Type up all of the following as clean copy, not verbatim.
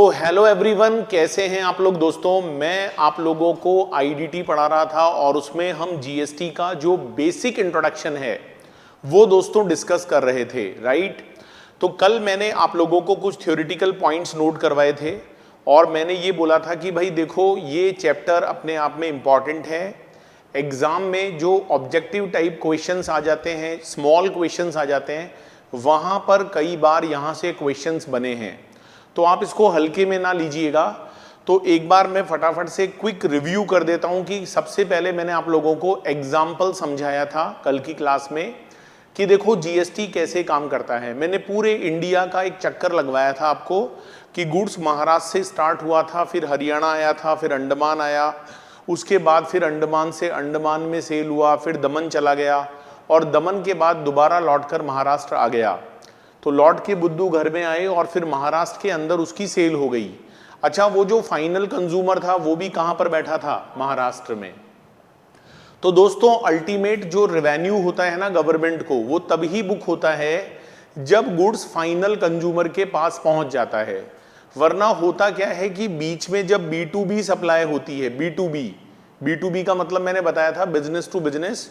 तो hello everyone, कैसे हैं आप लोग दोस्तों। मैं आप लोगों को आईडीटी पढ़ा रहा था और उसमें हम जीएसटी का जो बेसिक इंट्रोडक्शन है वो दोस्तों डिस्कस कर रहे थे, राइट। तो कल मैंने आप लोगों को कुछ थ्योरेटिकल पॉइंट्स नोट करवाए थे और मैंने ये बोला था कि भाई देखो, ये चैप्टर अपने आप में इम्पॉर्टेंट है। एग्जाम में जो ऑब्जेक्टिव टाइप क्वेश्चंस आ जाते हैं, स्मॉल क्वेश्चंस आ जाते हैं, वहाँ पर कई बार यहाँ से क्वेश्चंस बने हैं, तो आप इसको हल्के में ना लीजिएगा। तो एक बार मैं फटाफट से क्विक रिव्यू कर देता हूं कि सबसे पहले मैंने आप लोगों को एग्जाम्पल समझाया था कल की क्लास में कि देखो जीएसटी कैसे काम करता है। मैंने पूरे इंडिया का एक चक्कर लगवाया था आपको कि गुड्स महाराष्ट्र से स्टार्ट हुआ था, फिर हरियाणा आया था, फिर अंडमान आया, उसके बाद फिर अंडमान से अंडमान में सेल हुआ, फिर दमन चला गया और दमन के बाद दोबारा लौटकर महाराष्ट्र आ गया। तो लौट के बुद्धू घर में आए और फिर महाराष्ट्र के अंदर उसकी सेल हो गई। अच्छा, वो जो फाइनल कंज्यूमर था वो भी कहां पर बैठा था? महाराष्ट्र में। तो दोस्तों अल्टीमेट जो रेवेन्यू होता है ना गवर्नमेंट को, वो तभी बुक होता है जब गुड्स फाइनल कंज्यूमर के पास पहुंच जाता है। वरना होता क्या है कि बीच में जब B2B सप्लाई होती है, B2B का मतलब मैंने बताया था बिजनेस टू बिजनेस,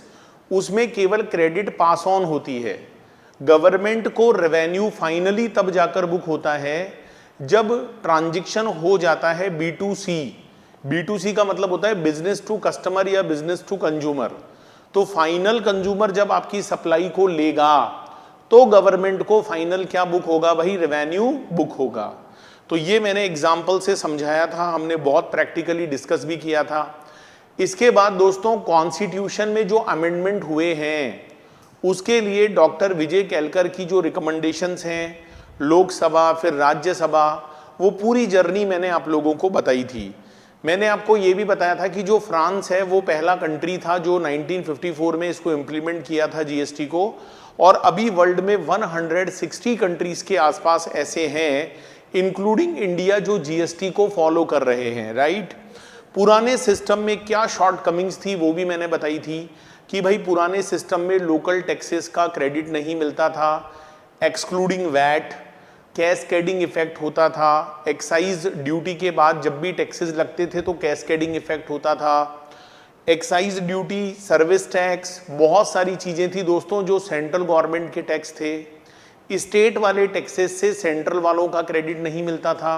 उसमें केवल क्रेडिट पास ऑन होती है। गवर्नमेंट को रेवेन्यू फाइनली तब जाकर बुक होता है जब ट्रांजैक्शन हो जाता है B2C का मतलब होता है बिजनेस टू कस्टमर या बिजनेस टू कंज्यूमर। तो फाइनल कंज्यूमर जब आपकी सप्लाई को लेगा तो गवर्नमेंट को फाइनल क्या बुक होगा भाई? रेवेन्यू बुक होगा। तो ये मैंने एग्जाम्पल से समझाया था, हमने बहुत प्रैक्टिकली डिस्कस भी किया था। इसके बाद दोस्तों कॉन्स्टिट्यूशन में जो अमेंडमेंट हुए हैं उसके लिए डॉक्टर विजय केलकर की जो रिकमेंडेशंस हैं, लोकसभा फिर राज्यसभा, वो पूरी जर्नी मैंने आप लोगों को बताई थी। मैंने आपको ये भी बताया था कि जो फ्रांस है वो पहला कंट्री था जो 1954 में इसको इम्प्लीमेंट किया था जीएसटी को, और अभी वर्ल्ड में 160 कंट्रीज के आसपास ऐसे हैं इंक्लूडिंग इंडिया जो जीएसटी को फॉलो कर रहे हैं, राइट। पुराने सिस्टम में क्या शॉर्टकमिंग्स थी वो भी मैंने बताई थी कि भाई पुराने सिस्टम में लोकल टैक्सेस का क्रेडिट नहीं मिलता था, एक्सक्लूडिंग वैट, कैस्केडिंग इफेक्ट होता था। एक्साइज ड्यूटी के बाद जब भी टैक्सेस लगते थे तो कैस्केडिंग इफेक्ट होता था। एक्साइज ड्यूटी, सर्विस टैक्स, बहुत सारी चीज़ें थी दोस्तों जो सेंट्रल गवर्नमेंट के टैक्स थे। स्टेट वाले टैक्सेस से सेंट्रल वालों का क्रेडिट नहीं मिलता था,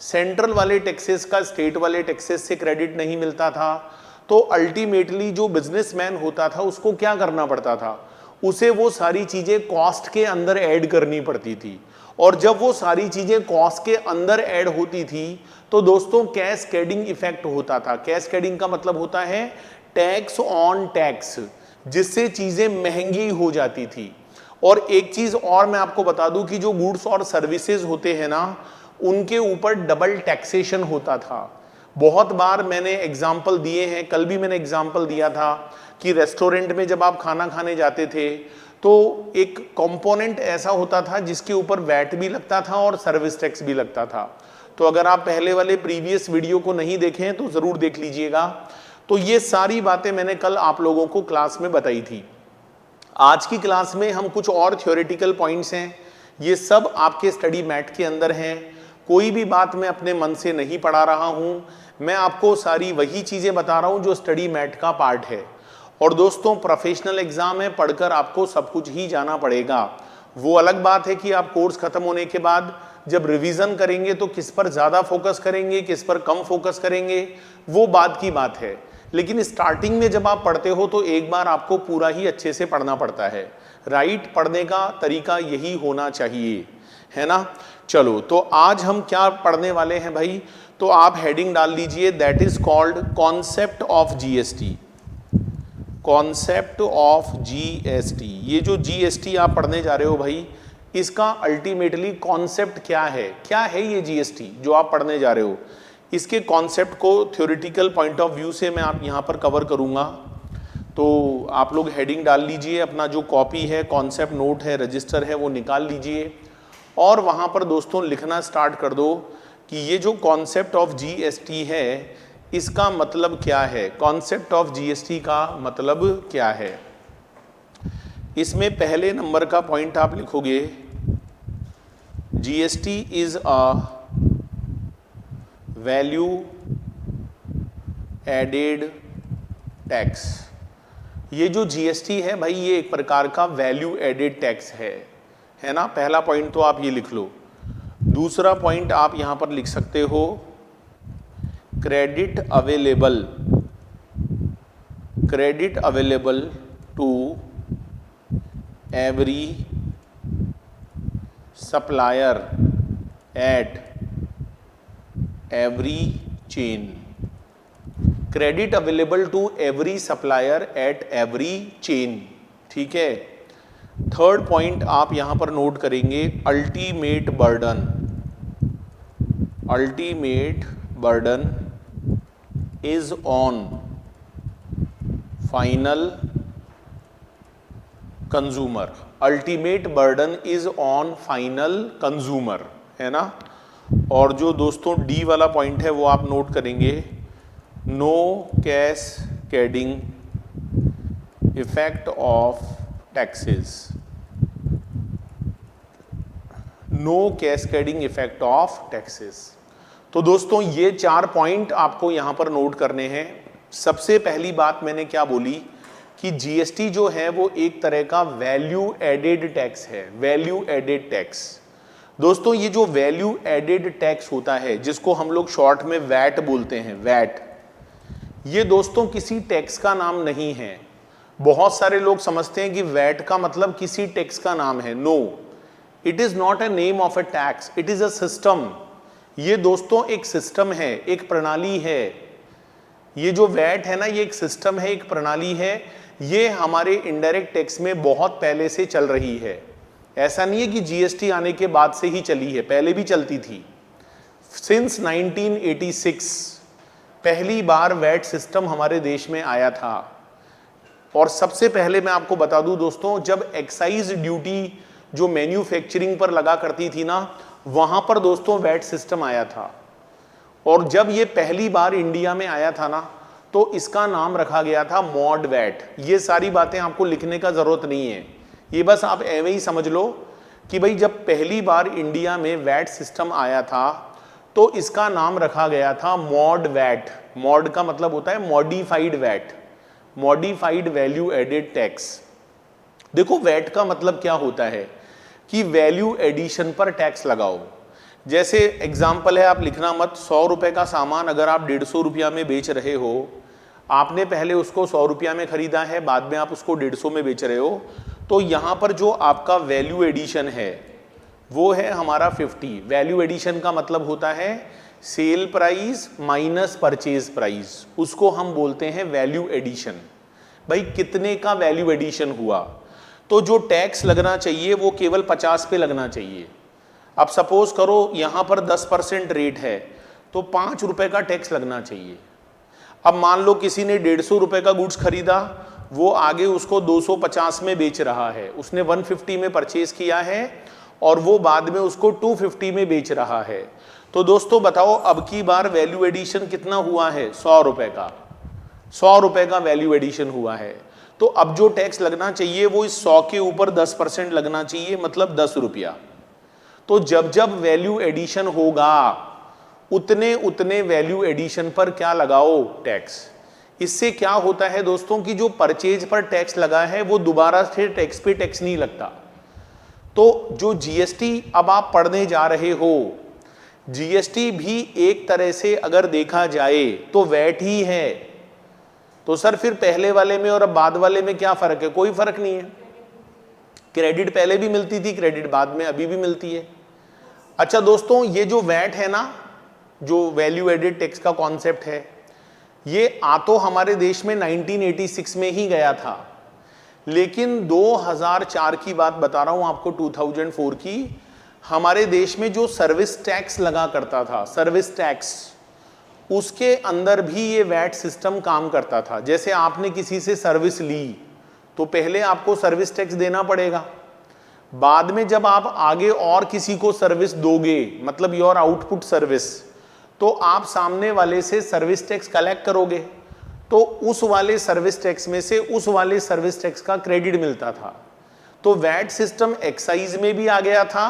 सेंट्रल वाले टैक्सेस का स्टेट वाले टैक्सेस से क्रेडिट नहीं मिलता था। तो अल्टीमेटली जो बिजनेसमैन होता था उसको क्या करना पड़ता था? उसे वो सारी चीजें कॉस्ट के अंदर ऐड करनी पड़ती थी, और जब वो सारी चीजें कॉस्ट के अंदर ऐड होती थी तो दोस्तों कैस्केडिंग इफेक्ट होता था। कैस्केडिंग का मतलब होता है टैक्स ऑन टैक्स, जिससे चीजें महंगी हो जाती थी। और एक चीज और मैं आपको बता दूं कि जो गुड्स और सर्विसेज होते हैं ना, उनके ऊपर डबल टैक्सेशन होता था। बहुत बार मैंने एग्जाम्पल दिए हैं, कल भी मैंने एग्जाम्पल दिया था कि रेस्टोरेंट में जब आप खाना खाने जाते थे तो एक कंपोनेंट ऐसा होता था जिसके ऊपर वैट भी लगता था और सर्विस टैक्स भी लगता था। तो अगर आप पहले वाले प्रीवियस वीडियो को नहीं देखे हैं तो ज़रूर देख लीजिएगा। तो ये सारी बातें मैंने कल आप लोगों को क्लास में बताई थी। आज की क्लास में हम कुछ और थ्योरेटिकल पॉइंट्स हैं, ये सब आपके स्टडी मैट के अंदर हैं। कोई भी बात मैं अपने मन से नहीं पढ़ा रहा हूं, मैं आपको सारी वही चीजें बता रहा हूं जो स्टडी मैट का पार्ट है। और दोस्तों प्रोफेशनल एग्जाम है, पढ़कर आपको सब कुछ ही जाना पड़ेगा। वो अलग बात है कि आप कोर्स खत्म होने के बाद जब रिवीजन करेंगे तो किस पर ज्यादा फोकस करेंगे, किस पर कम फोकस करेंगे, वो बात की बात है। लेकिन स्टार्टिंग में जब आप पढ़ते हो तो एक बार आपको पूरा ही अच्छे से पढ़ना पड़ता है, राइट। पढ़ने का तरीका यही होना चाहिए, है ना। चलो, तो आज हम क्या पढ़ने वाले हैं भाई? तो आप हेडिंग डाल लीजिए, that is called concept of GST. Concept of GST, ये जो जीएसटी आप पढ़ने जा रहे हो भाई, इसका अल्टीमेटली कॉन्सेप्ट क्या है? क्या है ये जीएसटी जो आप पढ़ने जा रहे हो? इसके कॉन्सेप्ट को थ्योरेटिकल पॉइंट ऑफ व्यू से मैं आप यहाँ पर कवर करूँगा। तो आप लोग हेडिंग डाल लीजिए, अपना जो कॉपी है, कॉन्सेप्ट नोट है, रजिस्टर है, वो निकाल लीजिए और वहाँ पर दोस्तों लिखना स्टार्ट कर दो कि ये जो कॉन्सेप्ट ऑफ जीएसटी है इसका मतलब क्या है। कॉन्सेप्ट ऑफ जीएसटी का मतलब क्या है? इसमें पहले नंबर का पॉइंट आप लिखोगे, GST is a value added tax. ये जो जीएसटी है भाई, ये एक प्रकार का वैल्यू एडेड टैक्स है ना। पहला पॉइंट तो आप ये लिख लो। दूसरा पॉइंट आप यहां पर लिख सकते हो, credit available to every supplier at every chain. Credit available to every supplier at every chain, ठीक है। थर्ड पॉइंट आप यहां पर नोट करेंगे, ultimate burden is on final consumer. Ultimate burden is on final consumer, है ना। और जो दोस्तों डी वाला पॉइंट है वो आप नोट करेंगे, no cascading effect of taxes. No cascading effect of taxes. तो दोस्तों ये 4 पॉइंट आपको यहां पर नोट करने हैं। सबसे पहली बात मैंने क्या बोली कि जीएसटी जो है वो एक तरह का वैल्यू एडेड टैक्स है, वैल्यू एडेड टैक्स। दोस्तों ये जो वैल्यू एडेड टैक्स होता है, जिसको हम लोग शॉर्ट में वैट बोलते हैं, वैट, ये दोस्तों किसी टैक्स का नाम नहीं है। बहुत सारे लोग समझते हैं कि वैट का मतलब किसी टैक्स का नाम है। No, it is not a name of a tax, it is a system. ये दोस्तों एक सिस्टम है, एक प्रणाली है। ये जो वैट है ना, ये एक सिस्टम है, एक प्रणाली है। ये हमारे इनडायरेक्ट टैक्स में बहुत पहले से चल रही है। ऐसा नहीं है कि जीएसटी आने के बाद से ही चली है, पहले भी चलती थी। सिंस 1986 पहली बार वैट सिस्टम हमारे देश में आया था। और सबसे पहले मैं आपको बता दूं दोस्तों, जब एक्साइज ड्यूटी जो मैन्युफैक्चरिंग पर लगा करती थी ना, वहां पर दोस्तों वैट सिस्टम आया था। और जब ये पहली बार इंडिया में आया था ना, तो इसका नाम रखा गया था मॉड वैट। ये सारी बातें आपको लिखने का जरूरत नहीं है, ये बस आप ऐवे ही समझ लो कि भाई जब पहली बार इंडिया में वैट सिस्टम आया था तो इसका नाम रखा गया था मॉड वैट। मॉड का मतलब होता है modified VAT, modified value added tax. देखो वैट का मतलब क्या होता है कि वैल्यू एडिशन पर टैक्स लगाओ। जैसे एग्जाम्पल है, आप लिखना मत, 100 रुपए का सामान अगर आप 150 रुपया में बेच रहे हो, आपने पहले उसको 100 रुपया में खरीदा है, बाद में आप उसको 150 में बेच रहे हो, तो यहाँ पर जो आपका वैल्यू एडिशन है वो है हमारा 50। वैल्यू एडिशन का मतलब होता है sale price minus purchase price, उसको हम बोलते हैं वैल्यू एडिशन। भाई कितने का वैल्यू एडिशन हुआ, तो जो टैक्स लगना चाहिए वो केवल 50 पे लगना चाहिए। अब सपोज करो यहाँ पर 10% रेट है, तो 5 रुपए का टैक्स लगना चाहिए। अब मान लो किसी ने 150 रुपए का गुड्स खरीदा, वो आगे उसको 250 में बेच रहा है, उसने 150 में परचेज किया है और वो बाद में उसको 250 में बेच रहा है। तो दोस्तों बताओ अब की बार वैल्यू एडिशन कितना हुआ है, 100 रुपए का, 100 रुपए का वैल्यू एडिशन हुआ है। तो अब जो टैक्स लगना चाहिए वो इस 100 के ऊपर 10% लगना चाहिए, मतलब 10 रुपया। तो जब जब वैल्यू एडिशन होगा उतने उतने वैल्यू एडिशन पर क्या लगाओ, टैक्स। इससे क्या होता है दोस्तों कि जो परचेज पर टैक्स लगा है वो दोबारा से टैक्स पे टैक्स नहीं लगता। तो जो जीएसटी अब आप पढ़ने जा रहे हो, जीएसटी भी एक तरह से अगर देखा जाए तो वैट ही है। तो सर फिर पहले वाले में और अब बाद वाले में क्या फर्क है? कोई फर्क नहीं है। क्रेडिट पहले भी मिलती थी, क्रेडिट बाद में अभी भी मिलती है। अच्छा दोस्तों, ये जो वैट है ना, जो वैल्यू एडेड टैक्स का कॉन्सेप्ट है, ये आ तो हमारे देश में 1986 में ही गया था, लेकिन 2004 की बात बता रहा हूं आपको, 2004 की, हमारे देश में जो सर्विस टैक्स लगा करता था, सर्विस टैक्स, उसके अंदर भी ये वैट सिस्टम काम करता था। जैसे आपने किसी से सर्विस ली तो पहले आपको सर्विस टैक्स देना पड़ेगा, बाद में जब आप आगे और किसी को सर्विस दोगे, मतलब योर आउटपुट सर्विस, तो आप सामने वाले से सर्विस टैक्स कलेक्ट करोगे, तो उस वाले सर्विस टैक्स में से उस वाले सर्विस टैक्स का क्रेडिट मिलता था। तो वैट सिस्टम एक्साइज में भी आ गया था,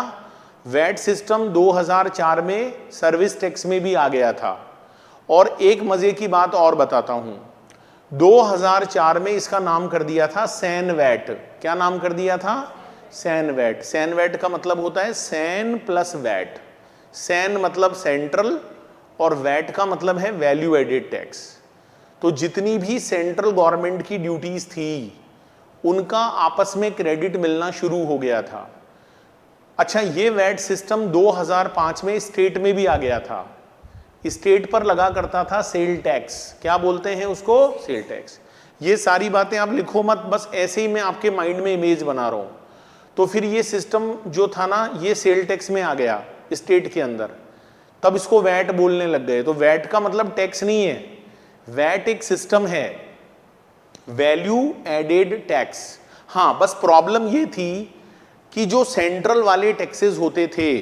वैट सिस्टम 2004 में सर्विस टैक्स में भी आ गया था। और एक मजे की बात और बताता हूं, 2004 में इसका नाम कर दिया था सैन वैट। क्या नाम कर दिया था? San VAT. सैन वैट का मतलब होता है सैन प्लस वैट। सैन मतलब सेंट्रल और वैट का मतलब है वैल्यू एडेड टैक्स। तो जितनी भी सेंट्रल गवर्नमेंट की ड्यूटीज थी उनका आपस में क्रेडिट मिलना शुरू हो गया था। अच्छा, ये वैट सिस्टम 2005 में स्टेट में भी आ गया था। स्टेट पर लगा करता था सेल टैक्स। क्या बोलते हैं उसको? Sale tax. ये सारी बातें आप लिखो मत, बस ऐसे ही मैं आपके माइंड में इमेज बना रहा हूं। तो फिर ये सिस्टम जो था ना, ये सेल टैक्स में आ गया स्टेट के अंदर, तब इसको वैट बोलने लग गए। तो वैट का मतलब टैक्स नहीं है, वैट एक सिस्टम है, वैल्यू एडेड टैक्स। हाँ, बस प्रॉब्लम ये थी कि जो सेंट्रल वाले टैक्सेस होते थे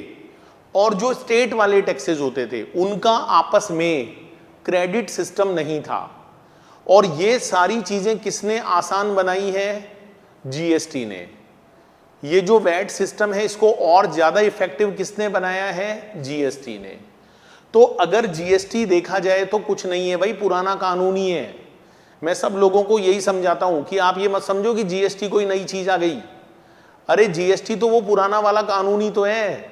और जो स्टेट वाले टैक्सेस होते थे उनका आपस में क्रेडिट सिस्टम नहीं था। और ये सारी चीजें किसने आसान बनाई है? जीएसटी ने। ये जो वैट सिस्टम है इसको और ज्यादा इफेक्टिव किसने बनाया है? जीएसटी ने। तो अगर जीएसटी देखा जाए तो कुछ नहीं है भाई, पुराना कानून ही है। मैं सब लोगों को यही समझाता हूं कि आप ये मत समझो कि जीएसटी कोई नई चीज आ गई। अरे जीएसटी तो वो पुराना वाला कानून ही तो है,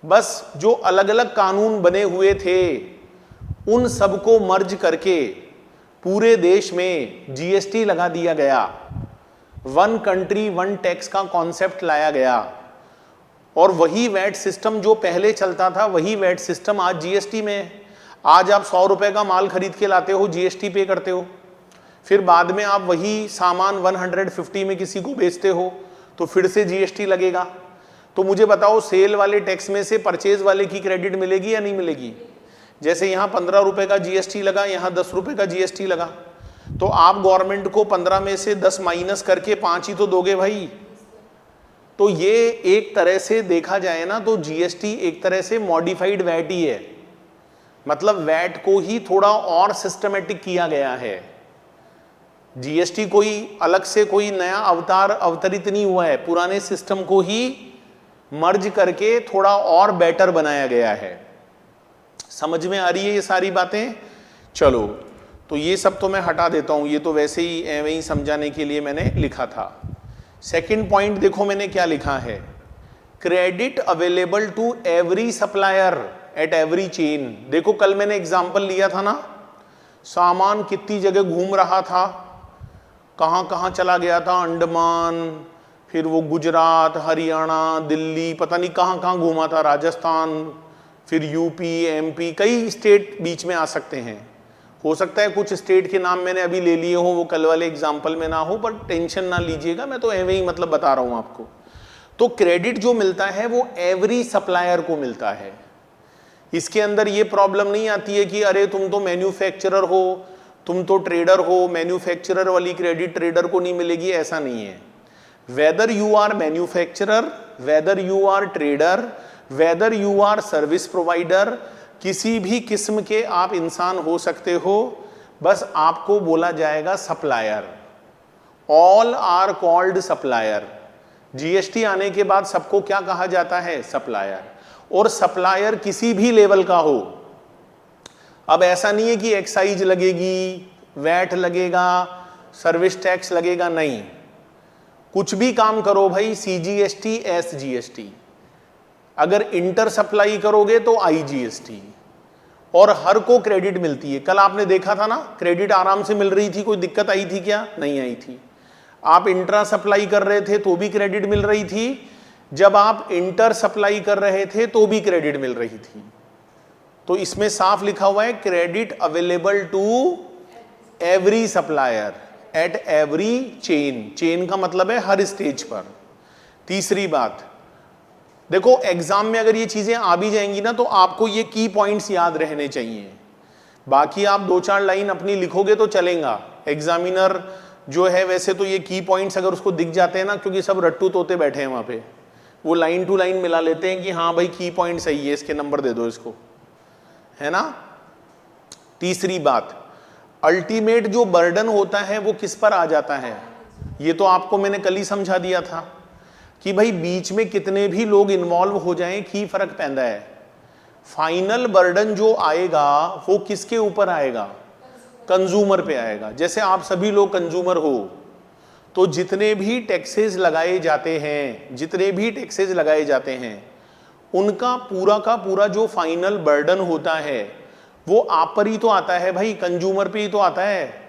बस जो अलग अलग कानून बने हुए थे उन सबको मर्ज करके पूरे देश में जीएसटी लगा दिया गया। वन कंट्री वन टैक्स का कॉन्सेप्ट लाया गया और वही वैट सिस्टम जो पहले चलता था वही वैट सिस्टम आज जीएसटी में है। आज आप 100 रुपए का माल खरीद के लाते हो, जीएसटी पे करते हो, फिर बाद में आप वही सामान 150 में किसी को बेचते हो तो फिर से जीएसटी लगेगा। तो मुझे बताओ, सेल वाले टैक्स में से परचेज वाले की क्रेडिट मिलेगी या नहीं मिलेगी? जैसे यहाँ 15 रुपए का जीएसटी लगा, यहाँ 10 रुपए का जीएसटी लगा, तो आप गवर्नमेंट को 15 में से 10 माइनस करके 5 ही तो दोगे भाई। तो ये एक तरह से देखा जाए ना तो जीएसटी एक तरह से मॉडिफाइड वैट ही है, मतलब वैट को ही थोड़ा और सिस्टमेटिक किया गया है। जीएसटी कोई अलग से कोई नया अवतार अवतरित नहीं हुआ है, पुराने सिस्टम को ही मर्ज करके थोड़ा और बेटर बनाया गया है। समझ में आ रही है ये सारी बातें? चलो, तो ये सब तो मैं हटा देता हूं, ये तो वैसे ही एवं ही समझाने के लिए मैंने लिखा था। सेकंड पॉइंट देखो मैंने क्या लिखा है, credit available to every supplier at every chain. देखो कल मैंने एग्जांपल लिया था ना, सामान कितनी जगह घूम रहा था, कहां कहां चला गया था, अंडमान, फिर वो गुजरात, हरियाणा, दिल्ली, पता नहीं कहां कहां घूमा था, राजस्थान, फिर यूपी, एमपी, कई स्टेट बीच में आ सकते हैं। हो सकता है कुछ स्टेट के नाम मैंने अभी ले लिए हो, वो कल वाले एग्जाम्पल में ना हो, पर टेंशन ना लीजिएगा, मैं तो एवं ही मतलब बता रहा हूं आपको। तो क्रेडिट जो मिलता है वो एवरी सप्लायर को मिलता है। इसके अंदर ये प्रॉब्लम नहीं आती है कि अरे तुम तो मैन्युफैक्चरर हो, तुम तो ट्रेडर हो, मैन्युफैक्चरर वाली क्रेडिट ट्रेडर को नहीं मिलेगी, ऐसा नहीं है। Whether you are manufacturer, whether you are trader, whether you are service provider, किसी भी किस्म के आप इंसान हो सकते हो, बस आपको बोला जाएगा supplier. All are called supplier. GST आने के बाद सबको क्या कहा जाता है? सप्लायर। और सप्लायर किसी भी लेवल का हो। अब ऐसा नहीं है कि एक्साइज लगेगी, वैट लगेगा, सर्विस टैक्स लगेगा, नहीं, कुछ भी काम करो भाई, सीजीएसटी, एसजीएसटी। अगर इंटर सप्लाई करोगे तो आईजीएसटी, और हर को क्रेडिट मिलती है। कल आपने देखा था ना, क्रेडिट आराम से मिल रही थी, कोई दिक्कत आई थी क्या? नहीं आई थी। आप इंट्रा सप्लाई कर रहे थे तो भी क्रेडिट मिल रही थी, जब आप इंटर सप्लाई कर रहे थे तो भी क्रेडिट मिल रही थी। तो इसमें साफ लिखा हुआ है credit available to every supplier at every chain. Chain का मतलब है हर स्टेज पर। तीसरी बात देखो, एग्जाम में अगर ये चीजें आ भी जाएंगी ना तो आपको ये की पॉइंट्स याद रहने चाहिए। बाकी आप 2-4 लाइन अपनी लिखोगे तो चलेगा। एग्जामिनर जो है वैसे तो ये की पॉइंट्स अगर उसको दिख जाते हैं ना, क्योंकि सब रट्टू तोते बैठे हैं वहां पे, वो लाइन टू लाइन मिला लेते हैं कि हाँ भाई की पॉइंट सही है, इसके नंबर दे दो इसको, है ना। तीसरी बात, अल्टीमेट जो बर्डन होता है वो किस पर आ जाता है? ये तो आपको मैंने कल ही समझा दिया था। कि भाई बीच में कितने भी लोग इन्वॉल्व हो जाएं की फर्क पैंदा है, फाइनल बर्डन जो आएगा वो किसके ऊपर आएगा, कंज्यूमर पे आएगा। जैसे आप सभी लोग कंज्यूमर हो, तो जितने भी टैक्सेस लगाए जाते हैं, जितने भी टैक्सेस लगाए जाते हैं, उनका पूरा का पूरा जो फाइनल बर्डन होता है वो आप पर ही तो आता है भाई, कंज्यूमर पे ही तो आता है।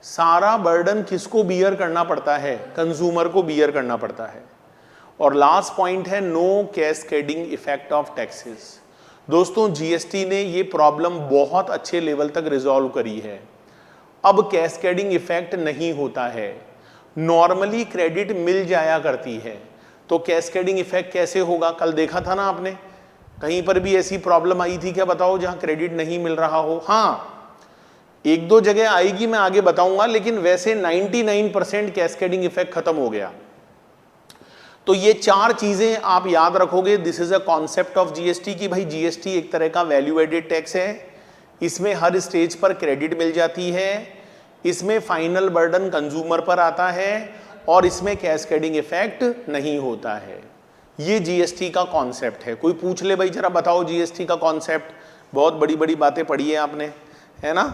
सारा बर्डन किसको बियर करना पड़ता है, कंज्यूमर को बियर करना पड़ता है। और लास्ट पॉइंट है no cascading effect of taxes. दोस्तों जीएसटी ने ये प्रॉब्लम बहुत अच्छे लेवल तक रिजॉल्व करी है। अब कैस्केडिंग इफेक्ट नहीं होता है, नॉर्मली क्रेडिट मिल जाया करती है। तो कैस्केडिंग इफेक्ट कैसे होगा, कल देखा था ना आपने, कहीं पर भी ऐसी प्रॉब्लम आई थी क्या बताओ जहां क्रेडिट नहीं मिल रहा हो? हाँ, एक दो जगह आएगी, मैं आगे बताऊंगा, लेकिन वैसे 99% कैस्केडिंग इफेक्ट खत्म हो गया। तो ये चार चीजें आप याद रखोगे। This is a concept of GST कि भाई जीएसटी एक तरह का वैल्यू एडेड टैक्स है, इसमें हर स्टेज पर क्रेडिट मिल जाती है, इसमें फाइनल बर्डन कंज्यूमर पर आता है, और इसमें कैस्केडिंग इफेक्ट नहीं होता है। ये जीएसटी का कॉन्सेप्ट है। कोई पूछ ले भाई जरा बताओ जीएसटी का कॉन्सेप्ट, बहुत बड़ी बड़ी बातें पढ़ी है आपने, है ना?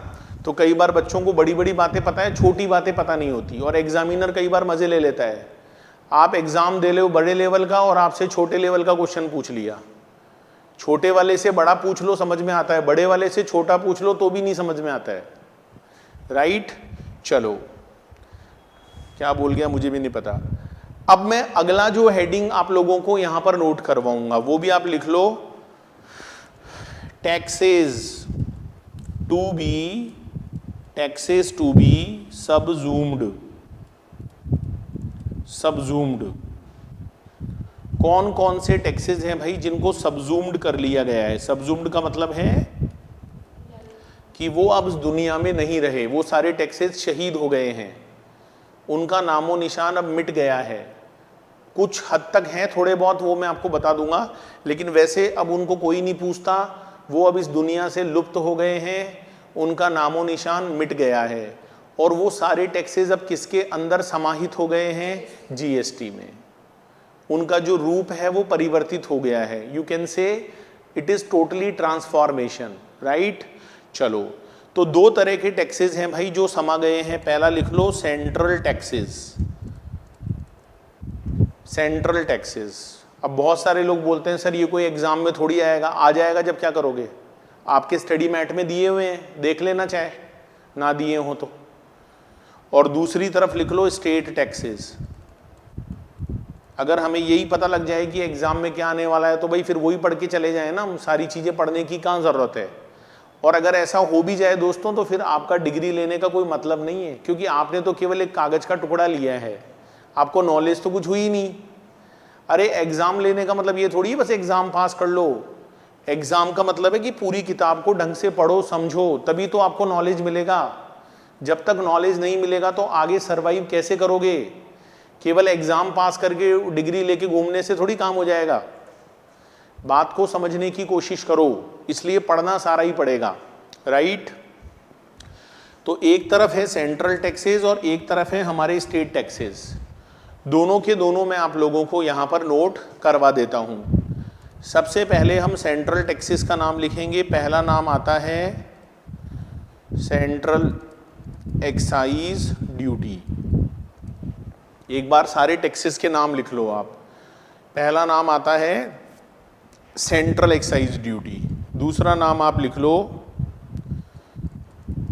तो कई बार बच्चों को बड़ी बड़ी बातें पता है, छोटी बातें पता नहीं होती, और एग्जामिनर कई बार मजे ले लेता है। आप एग्जाम दे लो बड़े लेवल का और आपसे छोटे लेवल का क्वेश्चन पूछ लिया, छोटे वाले से बड़ा पूछ लो समझ में आता है, बड़े वाले से छोटा पूछ लो तो भी नहीं समझ में आता है, राइट? चलो, क्या बोल गया मुझे भी नहीं पता। अब मैं अगला जो हेडिंग आप लोगों को यहां पर नोट करवाऊंगा वो भी आप लिख लो, टैक्सेस टू बी सबजूम्ड। कौन कौन से टैक्सेस हैं भाई जिनको सबजूम्ड कर लिया गया है? सबजूम्ड का मतलब है कि वो अब इस दुनिया में नहीं रहे, वो सारे टैक्सेस शहीद हो गए हैं, उनका नामो निशान अब मिट गया है। कुछ हद तक हैं थोड़े बहुत, वो मैं आपको बता दूंगा, लेकिन वैसे अब उनको कोई नहीं पूछता, वो अब इस दुनिया से लुप्त हो गए हैं, उनका नामो निशान मिट गया है। और वो सारे टैक्सेस अब किसके अंदर समाहित हो गए हैं? जीएसटी में। उनका जो रूप है वो परिवर्तित हो गया है। You can say it is totally transformation, right? चलो, तो दो तरह के टैक्सेस हैं भाई जो समा गए हैं। पहला लिख लो सेंट्रल टैक्सेस। सेंट्रल टैक्सेस, अब बहुत सारे लोग बोलते हैं सर ये कोई एग्जाम में थोड़ी आएगा। आ जाएगा जब क्या करोगे, आपके स्टडी मैट में दिए हुए हैं, देख लेना चाहे ना दिए हो तो। और दूसरी तरफ लिख लो स्टेट टैक्सेस। अगर हमें यही पता लग जाए कि एग्जाम में क्या आने वाला है तो भाई फिर वही पढ़ के चले जाए ना, सारी चीजें पढ़ने की कहाँ जरूरत है। और अगर ऐसा हो भी जाए दोस्तों तो फिर आपका डिग्री लेने का कोई मतलब नहीं है, क्योंकि आपने तो केवल एक कागज का टुकड़ा लिया है, आपको नॉलेज तो कुछ हुई नहीं। अरे एग्जाम लेने का मतलब ये थोड़ी है बस एग्जाम पास कर लो। एग्जाम का मतलब है कि पूरी किताब को ढंग से पढ़ो, समझो, तभी तो आपको नॉलेज मिलेगा। जब तक नॉलेज नहीं मिलेगा तो आगे सरवाइव कैसे करोगे? केवल एग्जाम पास करके डिग्री लेके घूमने से थोड़ी काम हो जाएगा। बात को समझने की कोशिश करो, इसलिए पढ़ना सारा ही पड़ेगा, राइट? तो एक तरफ है सेंट्रल टैक्सेस और एक तरफ है हमारे स्टेट टैक्सेस। दोनों के दोनों मैं आप लोगों को यहां पर नोट करवा देता हूं। सबसे पहले हम सेंट्रल टैक्सेस का नाम लिखेंगे। पहला नाम आता है सेंट्रल एक्साइज ड्यूटी। एक बार सारे टैक्सेस के नाम लिख लो आप। पहला नाम आता है सेंट्रल एक्साइज ड्यूटी, दूसरा नाम आप लिख लो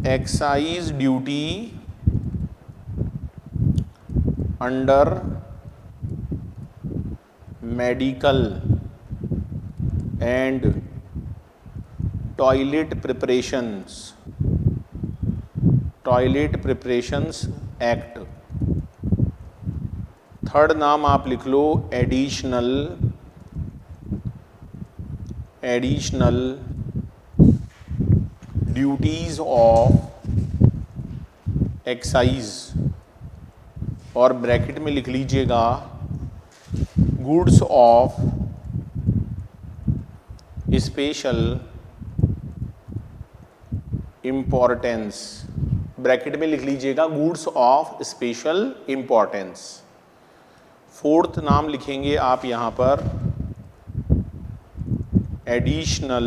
excise duty under medical and toilet preparations act. Third नाम आप लिख लो एडिशनल ड्यूटीज ऑफ एक्साइज, और ब्रैकेट में लिख लीजिएगा goods of special importance. Bracket में लिख लीजिएगा goods of special importance. Fourth नाम लिखेंगे आप यहां पर additional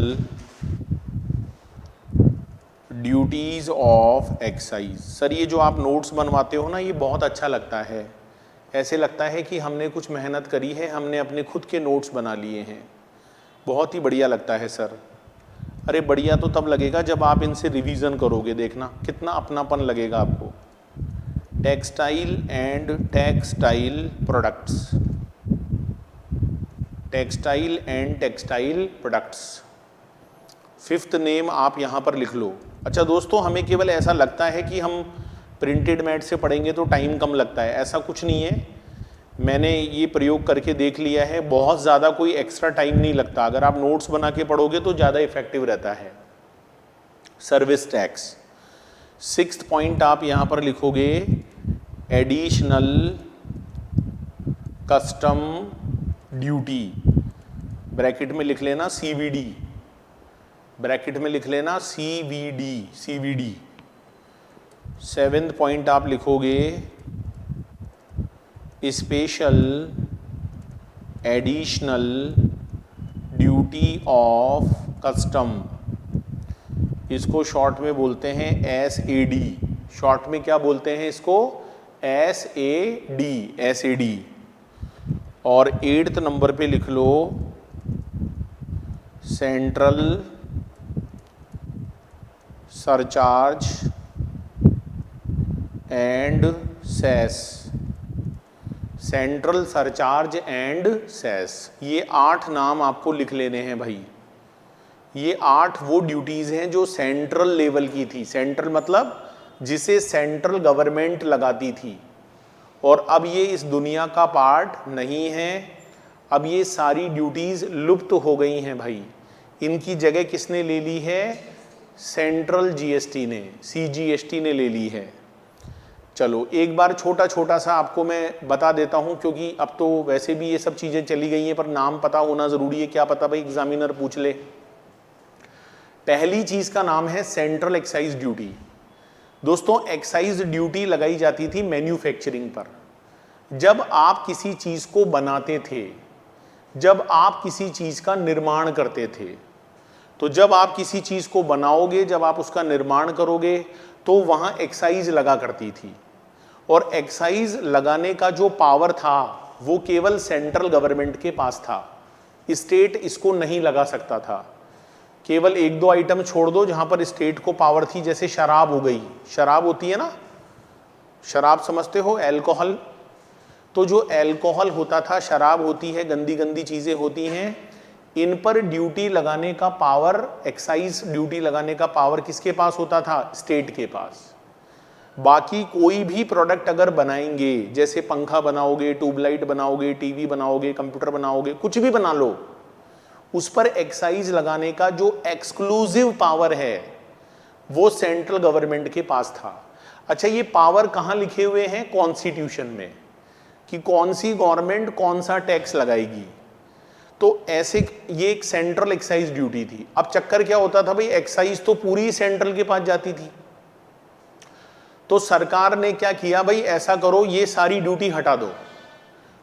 duties of excise. Sir ये जो आप नोट्स बनवाते हो ना, ये बहुत अच्छा लगता है, ऐसे लगता है कि हमने कुछ मेहनत करी है, हमने अपने खुद के नोट्स बना लिए हैं, बहुत ही बढ़िया लगता है सर। अरे बढ़िया तो तब लगेगा जब आप इनसे रिवीजन करोगे, देखना कितना अपनापन लगेगा आपको। Textile and textile products, textile and textile products, fifth name आप यहाँ पर लिख लो। अच्छा दोस्तों, हमें केवल ऐसा लगता है कि हम प्रिंटेड मैट से पढ़ेंगे तो टाइम कम लगता है, ऐसा कुछ नहीं है। मैंने ये प्रयोग करके देख लिया है, बहुत ज़्यादा कोई एक्स्ट्रा टाइम नहीं लगता। अगर आप नोट्स बना के पढ़ोगे तो ज़्यादा इफेक्टिव रहता है। सर्विस टैक्स, सिक्स्थ पॉइंट आप यहाँ पर लिखोगे एडिशनल कस्टम ड्यूटी, ब्रैकेट में लिख लेना CVD, ब्रैकेट में लिख लेना CVD। सेवेंथ पॉइंट आप लिखोगे special additional duty of custom, इसको शॉर्ट में बोलते हैं SAD। शॉर्ट में क्या बोलते हैं इसको? SAD। और एट्थ नंबर पे लिख लो central surcharge and cess, central surcharge and cess. ये 8 नाम आपको लिख लेने हैं भाई। ये 8 वो ड्यूटीज हैं जो सेंट्रल लेवल की थी। सेंट्रल मतलब जिसे सेंट्रल गवर्नमेंट लगाती थी, और अब ये इस दुनिया का पार्ट नहीं है। अब ये सारी ड्यूटीज लुप्त हो गई हैं भाई। इनकी जगह किसने ले ली है? सेंट्रल GST ने, CGST ने ले ली है। चलो एक बार छोटा छोटा सा आपको मैं बता देता हूं, क्योंकि अब तो वैसे भी ये सब चीज़ें चली गई हैं, पर नाम पता होना ज़रूरी है। क्या पता भाई एग्जामिनर पूछ ले। पहली चीज़ का नाम है सेंट्रल एक्साइज ड्यूटी। दोस्तों एक्साइज ड्यूटी लगाई जाती थी मैन्युफैक्चरिंग पर। जब आप किसी चीज़ को बनाते थे, जब आप किसी चीज़ का निर्माण करते थे, तो जब आप किसी चीज़ को बनाओगे, जब आप उसका निर्माण करोगे, तो वहाँ एक्साइज लगा करती थी। और एक्साइज लगाने का जो पावर था वो केवल सेंट्रल गवर्नमेंट के पास था, स्टेट इसको नहीं लगा सकता था। केवल 1-2 आइटम छोड़ दो जहाँ पर स्टेट को पावर थी, जैसे शराब हो गई। शराब होती है ना, शराब समझते हो, एल्कोहल। तो जो एल्कोहल होता था, शराब होती है, गंदी गंदी चीज़ें होती हैं, इन पर ड्यूटी लगाने का पावर, एक्साइज ड्यूटी लगाने का पावर किसके पास होता था? स्टेट के पास। बाकी कोई भी प्रोडक्ट अगर बनाएंगे, जैसे पंखा बनाओगे, ट्यूबलाइट बनाओगे, टीवी बनाओगे, कंप्यूटर बनाओगे, कुछ भी बना लो, उस पर एक्साइज लगाने का जो एक्सक्लूसिव पावर है वो सेंट्रल गवर्नमेंट के पास था। अच्छा, ये पावर कहाँ लिखे हुए हैं? कॉन्स्टिट्यूशन में, कि कौन सी गवर्नमेंट कौन सा टैक्स लगाएगी। तो ऐसे ये एक सेंट्रल एक्साइज ड्यूटी थी। अब चक्कर क्या होता था भाई, एक्साइज तो पूरी सेंट्रल के पास जाती थी। तो सरकार ने क्या किया भाई, ऐसा करो ये सारी ड्यूटी हटा दो,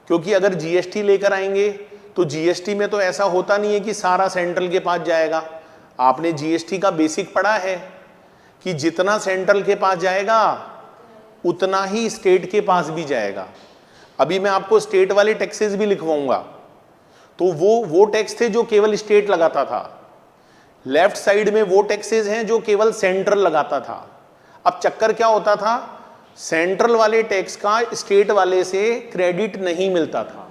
क्योंकि अगर GST लेकर आएंगे तो GST में तो ऐसा होता नहीं है कि सारा सेंट्रल के पास जाएगा। आपने GST का बेसिक पढ़ा है कि जितना सेंट्रल के पास जाएगा उतना ही स्टेट के पास भी जाएगा। अभी मैं आपको स्टेट वाले टैक्सेस भी लिखवाऊंगा। तो वो टैक्स थे जो केवल स्टेट लगाता था, लेफ्ट साइड में वो टैक्सेस हैं जो केवल सेंट्रल लगाता था। अब चक्कर क्या होता था, सेंट्रल वाले टैक्स का स्टेट वाले से क्रेडिट नहीं मिलता था,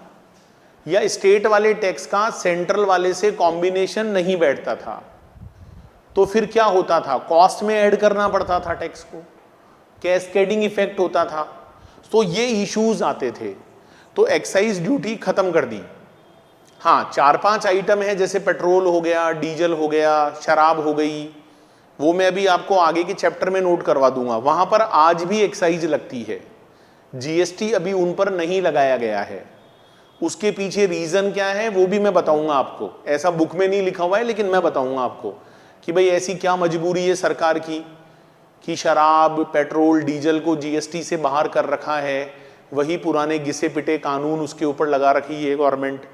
या स्टेट वाले टैक्स का सेंट्रल वाले से कॉम्बिनेशन नहीं बैठता था। तो फिर क्या होता था, कॉस्ट में ऐड करना पड़ता था टैक्स को, कैस्केडिंग इफेक्ट होता था। तो ये इश्यूज आते थे, तो एक्साइज ड्यूटी खत्म कर दी। हाँ, 4-5 आइटम है, जैसे पेट्रोल हो गया, डीजल हो गया, शराब हो गई, वो मैं अभी आपको आगे के चैप्टर में नोट करवा दूंगा। वहां पर आज भी एक्साइज लगती है, GST अभी उन पर नहीं लगाया गया है। उसके पीछे रीजन क्या है वो भी मैं बताऊंगा आपको। ऐसा बुक में नहीं लिखा हुआ है, लेकिन मैं बताऊंगा आपको कि भाई ऐसी क्या मजबूरी है सरकार की कि शराब, पेट्रोल, डीजल को GST से बाहर कर रखा है। वही पुराने घिसे पिटे कानून उसके ऊपर लगा रखी है गवर्नमेंट।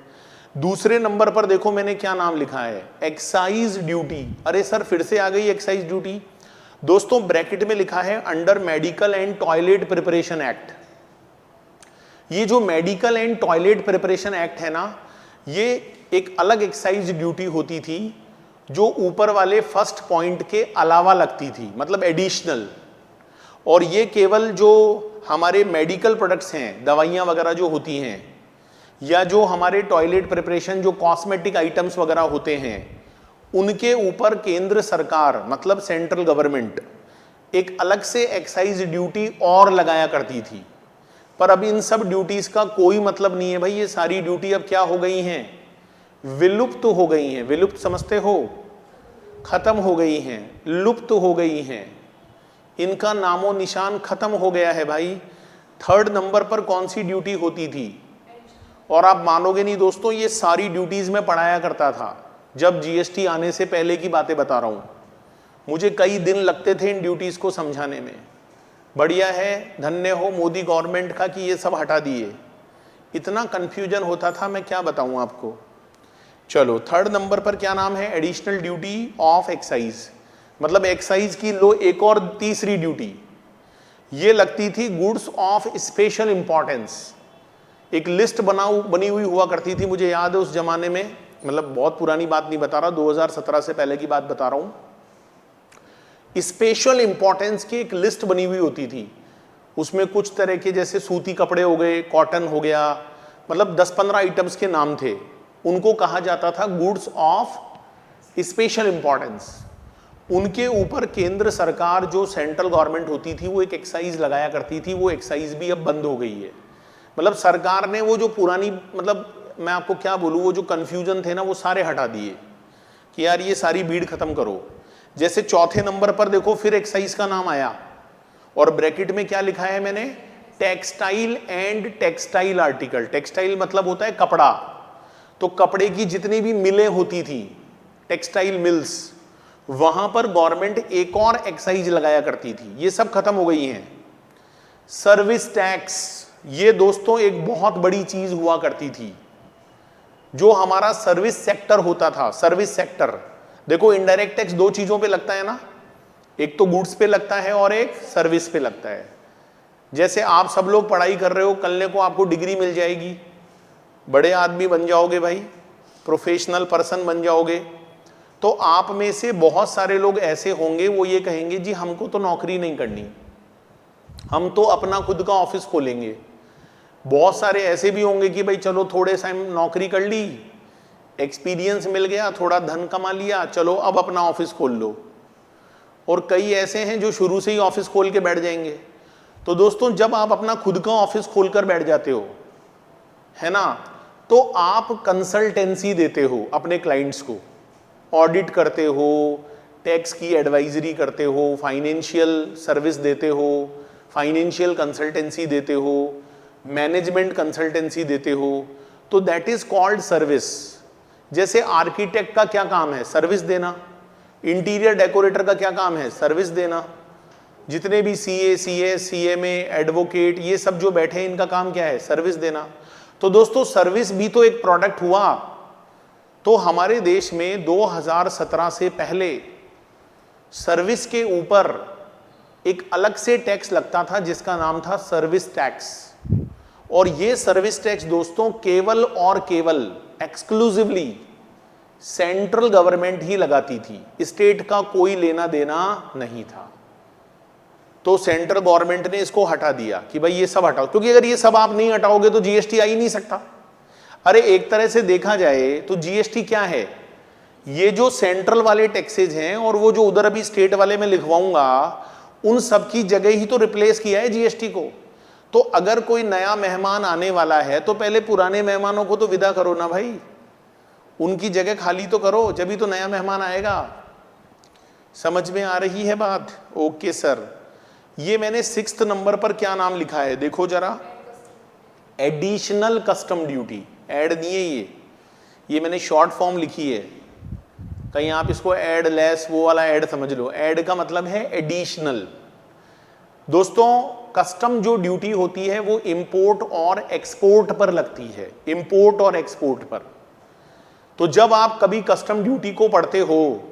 दूसरे नंबर पर देखो मैंने क्या नाम लिखा है, एक्साइज ड्यूटी। अरे सर फिर से आ गई एक्साइज ड्यूटी। दोस्तों ब्रैकेट में लिखा है under medical and toilet preparation act. ये जो medical and toilet preparation act है ना, ये एक अलग एक्साइज ड्यूटी होती थी जो ऊपर वाले फर्स्ट पॉइंट के अलावा लगती थी, मतलब एडिशनल। और ये केवल जो हमारे मेडिकल प्रोडक्ट्स हैं, दवाइयाँ वगैरह जो होती हैं, या जो हमारे टॉयलेट प्रिपरेशन जो कॉस्मेटिक आइटम्स वगैरह होते हैं, उनके ऊपर केंद्र सरकार मतलब सेंट्रल गवर्नमेंट एक अलग से एक्साइज ड्यूटी और लगाया करती थी। पर अब इन सब ड्यूटीज का कोई मतलब नहीं है भाई। ये सारी ड्यूटी अब क्या हो गई हैं, विलुप्त हो गई हैं। विलुप्त समझते हो, खत्म हो गई हैं, लुप्त हो गई हैं, इनका नामो निशान खत्म हो गया है भाई। थर्ड नंबर पर कौन सी ड्यूटी होती थी? और आप मानोगे नहीं दोस्तों, ये सारी ड्यूटीज में पढ़ाया करता था जब जीएसटी आने से पहले की बातें बता रहा हूं। मुझे कई दिन लगते थे इन ड्यूटीज को समझाने में। बढ़िया है, धन्य हो मोदी गवर्नमेंट का कि ये सब हटा दिए। इतना कंफ्यूजन होता था, मैं क्या बताऊं आपको। चलो थर्ड नंबर पर क्या नाम है, एडिशनल ड्यूटी ऑफ एक्साइज। मतलब एक्साइज की लो एक और तीसरी ड्यूटी ये लगती थी, गुड्स ऑफ स्पेशल इंपॉर्टेंस। एक लिस्ट बनी हुई हुआ करती थी, मुझे याद है उस जमाने में, मतलब बहुत पुरानी बात नहीं बता रहा, 2017 से पहले की बात बता रहा हूं। स्पेशल इंपॉर्टेंस की एक लिस्ट बनी हुई होती थी। उसमें कुछ तरह के जैसे सूती कपड़े हो गए, कॉटन हो गया, मतलब 10-15 आइटम्स के नाम थे। उनको कहा जाता था गुड्स ऑफ स्पेशल इंपॉर्टेंस। उनके ऊपर केंद्र सरकार जो सेंट्रल गवर्नमेंट होती थी वो एक एक्साइज लगाया करती थी। वो एक्साइज भी अब बंद हो गई है। मतलब सरकार ने वो जो पुरानी, मतलब मैं आपको क्या बोलूँ, वो जो कन्फ्यूजन थे ना वो सारे हटा दिए कि यार ये सारी भीड़ खत्म करो। जैसे चौथे नंबर पर देखो फिर एक्साइज का नाम आया, और ब्रैकेट में क्या लिखा है मैंने, textile and textile article. Textile मतलब होता है कपड़ा, तो कपड़े की जितनी भी मिलें होती थी, टेक्सटाइल मिल्स, वहां पर गवर्नमेंट एक और एक्साइज लगाया करती थी। ये सब खत्म हो गई हैं। सर्विस टैक्स, ये दोस्तों एक बहुत बड़ी चीज हुआ करती थी। जो हमारा सर्विस सेक्टर होता था, सर्विस सेक्टर, देखो इनडायरेक्ट टैक्स दो चीजों पे लगता है ना, एक तो गुड्स पे लगता है और एक सर्विस पे लगता है। जैसे आप सब लोग पढ़ाई कर रहे हो, कल को आपको डिग्री मिल जाएगी, बड़े आदमी बन जाओगे भाई, प्रोफेशनल पर्सन बन जाओगे, तो आप में से बहुत सारे लोग ऐसे होंगे वो ये कहेंगे जी हमको तो नौकरी नहीं करनी, हम तो अपना खुद का ऑफिस खोलेंगे। बहुत सारे ऐसे भी होंगे कि भाई चलो थोड़े टाइम नौकरी कर ली, एक्सपीरियंस मिल गया, थोड़ा धन कमा लिया, चलो अब अपना ऑफिस खोल लो। और कई ऐसे हैं जो शुरू से ही ऑफिस खोल के बैठ जाएंगे। तो दोस्तों जब आप अपना खुद का ऑफिस खोलकर बैठ जाते हो, है ना, तो आप कंसल्टेंसी देते हो अपने क्लाइंट्स को, ऑडिट करते हो, टैक्स की एडवाइजरी करते हो, फाइनेंशियल सर्विस देते हो, फाइनेंशियल कंसल्टेंसी देते हो, मैनेजमेंट कंसल्टेंसी देते हो, तो दैट इज कॉल्ड सर्विस। जैसे आर्किटेक्ट का क्या काम है, सर्विस देना। इंटीरियर डेकोरेटर का क्या काम है, सर्विस देना। जितने भी सीए, सीएस, सीएमए, एडवोकेट, ये सब जो बैठे हैं इनका काम क्या है, सर्विस देना। तो दोस्तों सर्विस भी तो एक प्रोडक्ट हुआ। तो हमारे देश में 2017 से पहले सर्विस के ऊपर एक अलग से टैक्स लगता था जिसका नाम था सर्विस टैक्स। और ये सर्विस टैक्स दोस्तों केवल और केवल एक्सक्लूसिवली सेंट्रल गवर्नमेंट ही लगाती थी, स्टेट का कोई लेना देना नहीं था। तो सेंट्रल गवर्नमेंट ने इसको हटा दिया कि भाई ये सब हटाओ, क्योंकि अगर ये सब आप नहीं हटाओगे तो जीएसटी आ ही नहीं सकता। अरे एक तरह से देखा जाए तो जीएसटी क्या है, ये जो सेंट्रल वाले टैक्सेज हैं और वो जो उधर अभी स्टेट वाले में लिखवाऊंगा, उन सब की जगह ही तो रिप्लेस किया है जीएसटी को। तो अगर कोई नया मेहमान आने वाला है तो पहले पुराने मेहमानों को तो विदा करो ना भाई, उनकी जगह खाली तो करो, जब तो नया मेहमान आएगा। समझ में आ रही है बात? Okay sir. ये मैंने 6th नंबर पर क्या नाम लिखा है देखो जरा, एडिशनल कस्टम ड्यूटी। ऐड नहीं है ये मैंने शॉर्ट फॉर्म लिखी है, कहीं आप इसको ऐड लेस वो वाला ऐड समझ लो। ऐड का मतलब है एडिशनल। दोस्तों कस्टम जो ड्यूटी होती है वो इंपोर्ट और एक्सपोर्ट पर लगती है, इंपोर्ट और एक्सपोर्ट पर। तो जब आप कभी कस्टम ड्यूटी को पढ़ते हो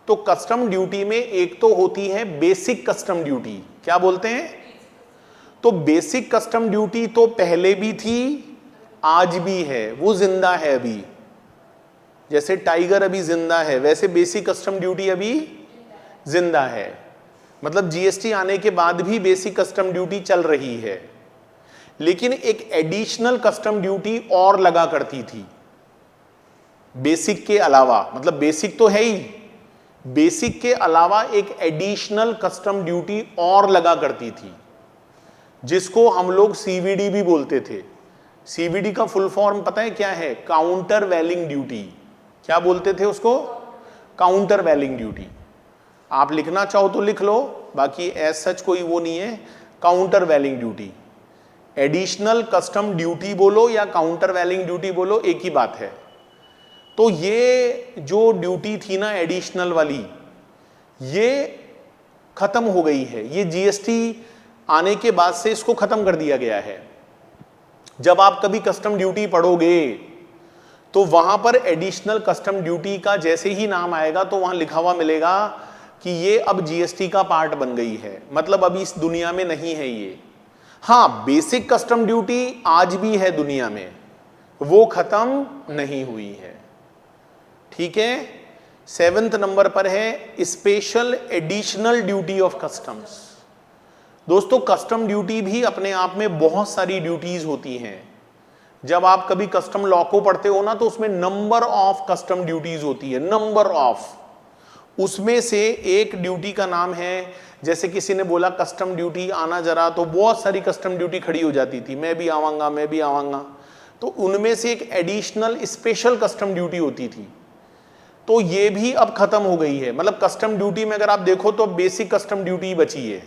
तो कस्टम ड्यूटी में एक तो होती है बेसिक कस्टम ड्यूटी, क्या बोलते हैं? तो बेसिक कस्टम ड्यूटी तो पहले भी थी, आज भी है, वो जिंदा है अभी। जैसे टाइगर अभी जिंदा है, वैसे बेसिक कस्टम ड्यूटी अभी जिंदा है। मतलब जीएसटी आने के बाद भी बेसिक कस्टम ड्यूटी चल रही है, लेकिन एक एडिशनल कस्टम ड्यूटी और लगा करती थी बेसिक के अलावा। मतलब बेसिक तो है ही, बेसिक के अलावा एक एडिशनल कस्टम ड्यूटी और लगा करती थी, जिसको हम लोग सीवीडी भी बोलते थे। सीवीडी का फुल फॉर्म पता है क्या है? Countervailing duty. क्या बोलते थे उसको? Countervailing duty. आप लिखना चाहो तो लिख लो, बाकी एज सच कोई वो नहीं है। Countervailing duty, additional custom duty बोलो या काउंटर वैलिंग ड्यूटी बोलो, एक ही बात है। तो ये जो ड्यूटी थी ना एडिशनल वाली, ये खत्म हो गई है। ये जीएसटी आने के बाद से इसको खत्म कर दिया गया है। जब आप कभी कस्टम ड्यूटी पढ़ोगे तो वहां पर एडिशनल कस्टम ड्यूटी का जैसे ही नाम आएगा तो वहां लिखा हुआ मिलेगा कि ये अब जीएसटी का पार्ट बन गई है, मतलब अभी इस दुनिया में नहीं है ये। हाँ, बेसिक कस्टम ड्यूटी आज भी है दुनिया में, वो खत्म नहीं हुई है। ठीक है। 7th नंबर पर है special additional duty of customs. दोस्तों, कस्टम ड्यूटी भी अपने आप में बहुत सारी ड्यूटीज होती हैं। जब आप कभी कस्टम लॉ को पढ़ते हो ना तो उसमें नंबर ऑफ कस्टम ड्यूटीज होती है, नंबर ऑफ। उसमें से एक ड्यूटी का नाम है, जैसे किसी ने बोला कस्टम ड्यूटी आना जरा, तो बहुत सारी कस्टम ड्यूटी खड़ी हो जाती थी, मैं भी आवांगा मैं भी आवांगा। तो उनमें से एक एडिशनल स्पेशल कस्टम ड्यूटी होती थी, तो ये भी अब खत्म हो गई है। मतलब कस्टम ड्यूटी में अगर आप देखो तो बेसिक कस्टम ड्यूटी बची है,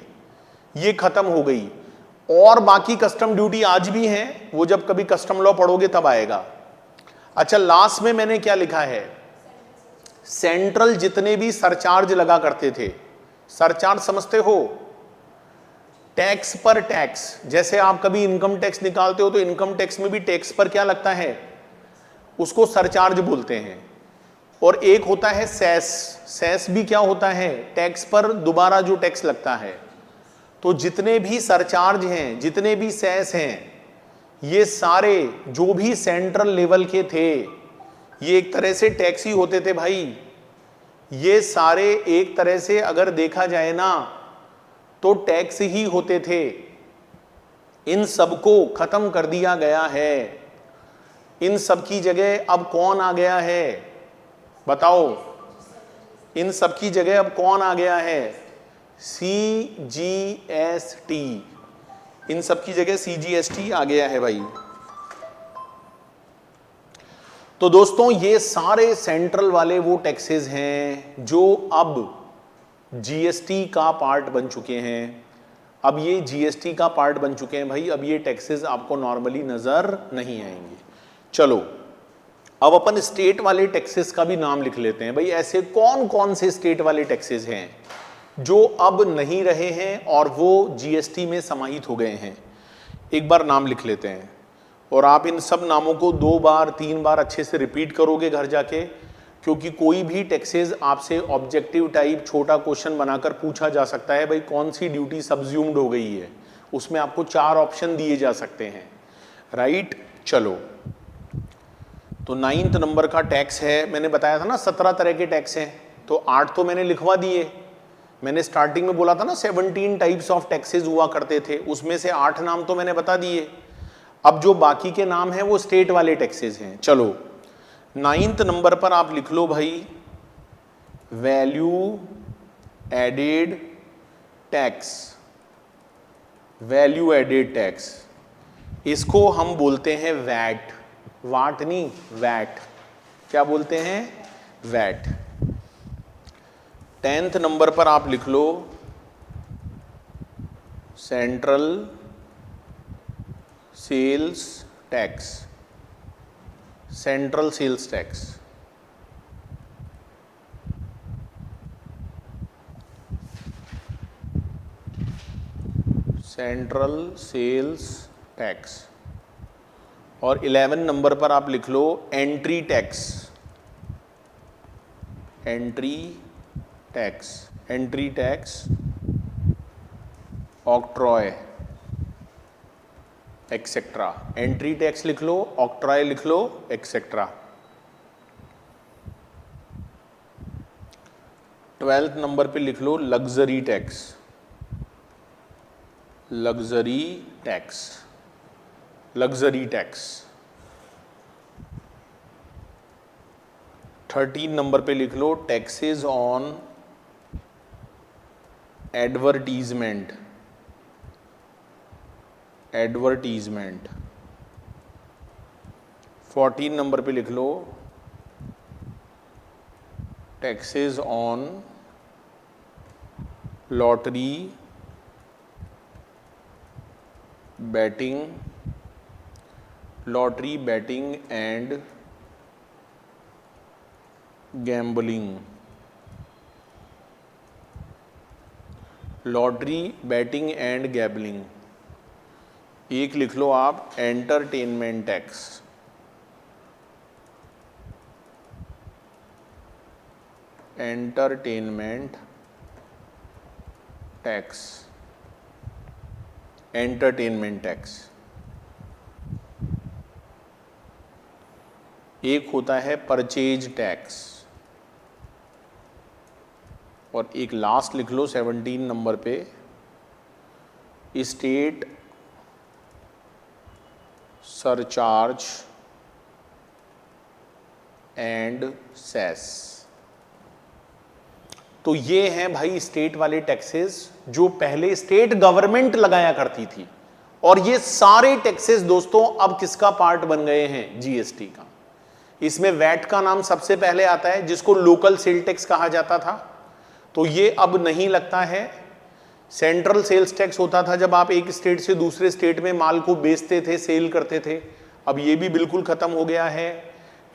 ये खत्म हो गई। और बाकी कस्टम ड्यूटी आज भी हैं, वो जब कभी कस्टम लॉ पढ़ोगे तब आएगा। अच्छा, लास्ट में मैंने क्या लिखा है? सेंट्रल जितने भी सरचार्ज लगा करते थे, सरचार्ज समझते हो? टैक्स पर टैक्स। जैसे आप कभी इनकम टैक्स निकालते हो तो इनकम टैक्स में भी टैक्स पर क्या लगता है? उसको सरचार्ज बोलते हैं। और एक होता है सेस। सेस भी क्या होता है? टैक्स पर दोबारा जो टैक्स लगता है। तो जितने भी सरचार्ज हैं, जितने भी सेस हैं, ये सारे जो भी सेंट्रल लेवल के थे, ये एक तरह से टैक्स ही होते थे भाई। ये सारे एक तरह से अगर देखा जाए ना तो टैक्स ही होते थे। इन सबको खत्म कर दिया गया है। इन सब की जगह अब कौन आ गया है? बताओ, इन सब की जगह अब कौन आ गया है? CGST। इन सब की जगह CGST आ गया है भाई। तो दोस्तों, ये सारे सेंट्रल वाले वो टैक्सेस हैं जो अब जीएसटी का पार्ट बन चुके हैं। अब ये जीएसटी का पार्ट बन चुके हैं भाई। अब ये टैक्सेस आपको नॉर्मली नजर नहीं आएंगे। चलो, अब अपन स्टेट वाले टैक्सेस का भी नाम लिख लेते हैं भाई। ऐसे कौन कौन से स्टेट वाले टैक्सेस हैं जो अब नहीं रहे हैं और वो जीएसटी में समाहित हो गए हैं? एक बार नाम लिख लेते हैं, और आप इन सब नामों को 2 बार 3 बार अच्छे से रिपीट करोगे घर जाके, क्योंकि कोई भी टैक्सेस आपसे ऑब्जेक्टिव टाइप छोटा क्वेश्चन बनाकर पूछा जा सकता है भाई कौन सी ड्यूटी सब्ज्यूम्ड हो गई है। उसमें आपको 4 ऑप्शन दिए जा सकते हैं, राइट। चलो, तो 9th नंबर का टैक्स है, मैंने बताया था ना 17 तरह के टैक्स हैं, तो 8 तो मैंने लिखवा दिए। मैंने स्टार्टिंग में बोला था ना 17 टाइप्स ऑफ टैक्सेस हुआ करते थे, उसमें से 8 नाम तो मैंने बता दिए। अब जो बाकी के नाम हैं वो स्टेट वाले टैक्सेस हैं। चलो, 9th नंबर पर आप लिख लो भाई value added tax. Value added tax, इसको हम बोलते हैं वैट। वाट नहीं, वैट। क्या बोलते हैं? वैट। 10th नंबर पर आप लिख लो central sales tax. Central sales tax. Central sales tax. और 11 नंबर पर आप लिख लो entry tax. Entry tax, entry tax, octroi etcetera. Entry tax लिख लो, ऑक्ट्रॉय लिख लो, एक्सेट्रा। 12th नंबर पे लिख लो luxury tax. Luxury tax, luxury tax. 13 नंबर पे लिख लो टैक्सेस ऑन एडवर्टीजमेंट। एडवर्टीजमेंट। 14 नंबर पे लिख लो taxes on lottery, betting, lottery betting and gambling. Lottery betting and gambling. एक लिख लो आप entertainment tax. Entertainment tax, entertainment tax. एक होता है परचेज टैक्स। और एक लास्ट लिख लो 17 नंबर पे स्टेट सरचार्ज एंड सेस। तो ये हैं भाई स्टेट वाले टैक्सेस जो पहले स्टेट गवर्नमेंट लगाया करती थी। और ये सारे टैक्सेस दोस्तों अब किसका पार्ट बन गए हैं? जीएसटी का। इसमें वैट का नाम सबसे पहले आता है, जिसको लोकल सेल टैक्स कहा जाता था। तो ये अब नहीं लगता है। सेंट्रल सेल्स टैक्स होता था जब आप एक स्टेट से दूसरे स्टेट में माल को बेचते थे, सेल करते थे। अब ये भी बिल्कुल खत्म हो गया है।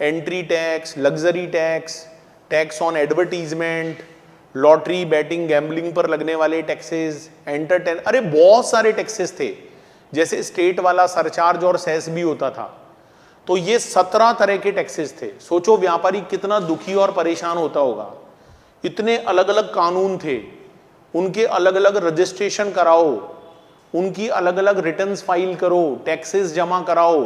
Entry tax, luxury tax, tax on advertisement, lottery batting gambling पर लगने वाले टैक्सेस, एंटरटेन, अरे बहुत सारे टैक्सेस थे। जैसे स्टेट वाला सरचार्ज और सेस भी होता था। तो ये 17 तरह के टैक्सेस थे। सोचो व्यापारी कितना दुखी और परेशान होता होगा। इतने अलग अलग कानून थे, उनके अलग अलग रजिस्ट्रेशन कराओ, उनकी अलग अलग रिटर्न्स फाइल करो, टैक्सेस जमा कराओ,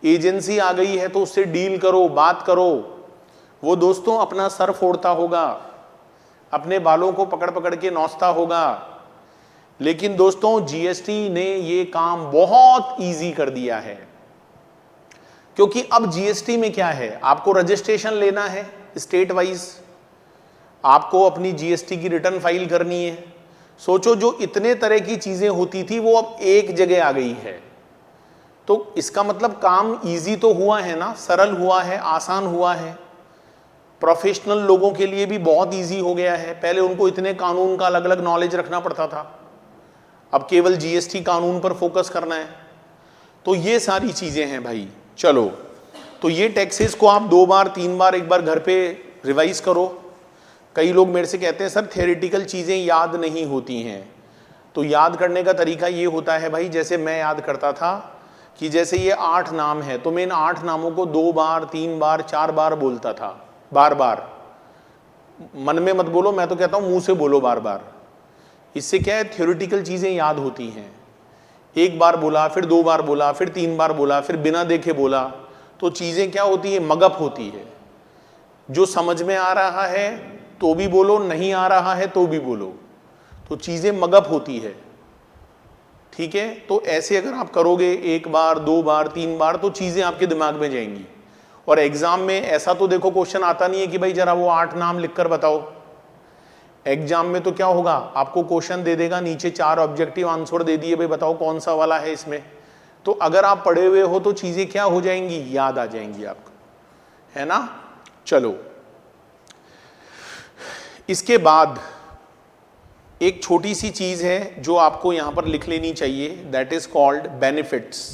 एजेंसी आ गई है तो उससे डील करो, बात करो। वो दोस्तों अपना सर फोड़ता होगा, अपने बालों को पकड़ पकड़ के नौचता होगा। लेकिन दोस्तों जीएसटी ने ये काम बहुत इजी कर दिया है। क्योंकि अब जीएसटी में क्या है, आपको रजिस्ट्रेशन लेना है स्टेट वाइज, आपको अपनी जीएसटी की रिटर्न फाइल करनी है। सोचो जो इतने तरह की चीजें होती थी वो अब एक जगह आ गई है। तो इसका मतलब काम इजी तो हुआ है ना, सरल हुआ है, आसान हुआ है। प्रोफेशनल लोगों के लिए भी बहुत इजी हो गया है। पहले उनको इतने कानून का अलग अलग नॉलेज रखना पड़ता था, अब केवल जीएसटी कानून पर फोकस करना है। तो ये सारी चीजें हैं भाई। चलो, तो ये टैक्सेस को आप 2 बार 3 बार एक बार घर पे रिवाइज करो। कई लोग मेरे से कहते हैं सर थ्योरेटिकल चीजें याद नहीं होती हैं। तो याद करने का तरीका ये होता है भाई, जैसे मैं याद करता था कि जैसे ये 8 नाम है तो मैं इन 8 नामों को 2 बार 3 बार 4 बार बोलता था। बार बार मन में मत बोलो, मैं तो कहता हूं मुंह से बोलो बार बार। इससे क्या है, थ्योरेटिकल चीजें याद होती हैं। एक बार बोला, फिर 2 बार बोला, फिर 3 बार बोला, फिर बिना देखे बोला, तो चीजें क्या होती है, मगअप होती है। जो समझ में आ रहा है तो भी बोलो, नहीं आ रहा है तो भी बोलो, तो चीजें मगअप होती है। ठीक है, तो ऐसे अगर आप करोगे 1 बार 2 बार 3 बार तो चीजें आपके दिमाग में जाएंगी। और एग्जाम में ऐसा तो देखो क्वेश्चन आता नहीं है कि भाई जरा वो 8 नाम लिखकर बताओ। एग्जाम में तो क्या होगा, आपको क्वेश्चन दे देगा, नीचे 4 ऑब्जेक्टिव आंसर दे दिए, भाई बताओ कौन सा वाला है इसमें। तो अगर आप पढ़े हुए हो तो चीजें क्या हो जाएंगी, याद आ जाएंगी आपको, है ना। चलो, इसके बाद एक छोटी सी चीज है जो आपको यहां पर लिख लेनी चाहिए, that is called benefits.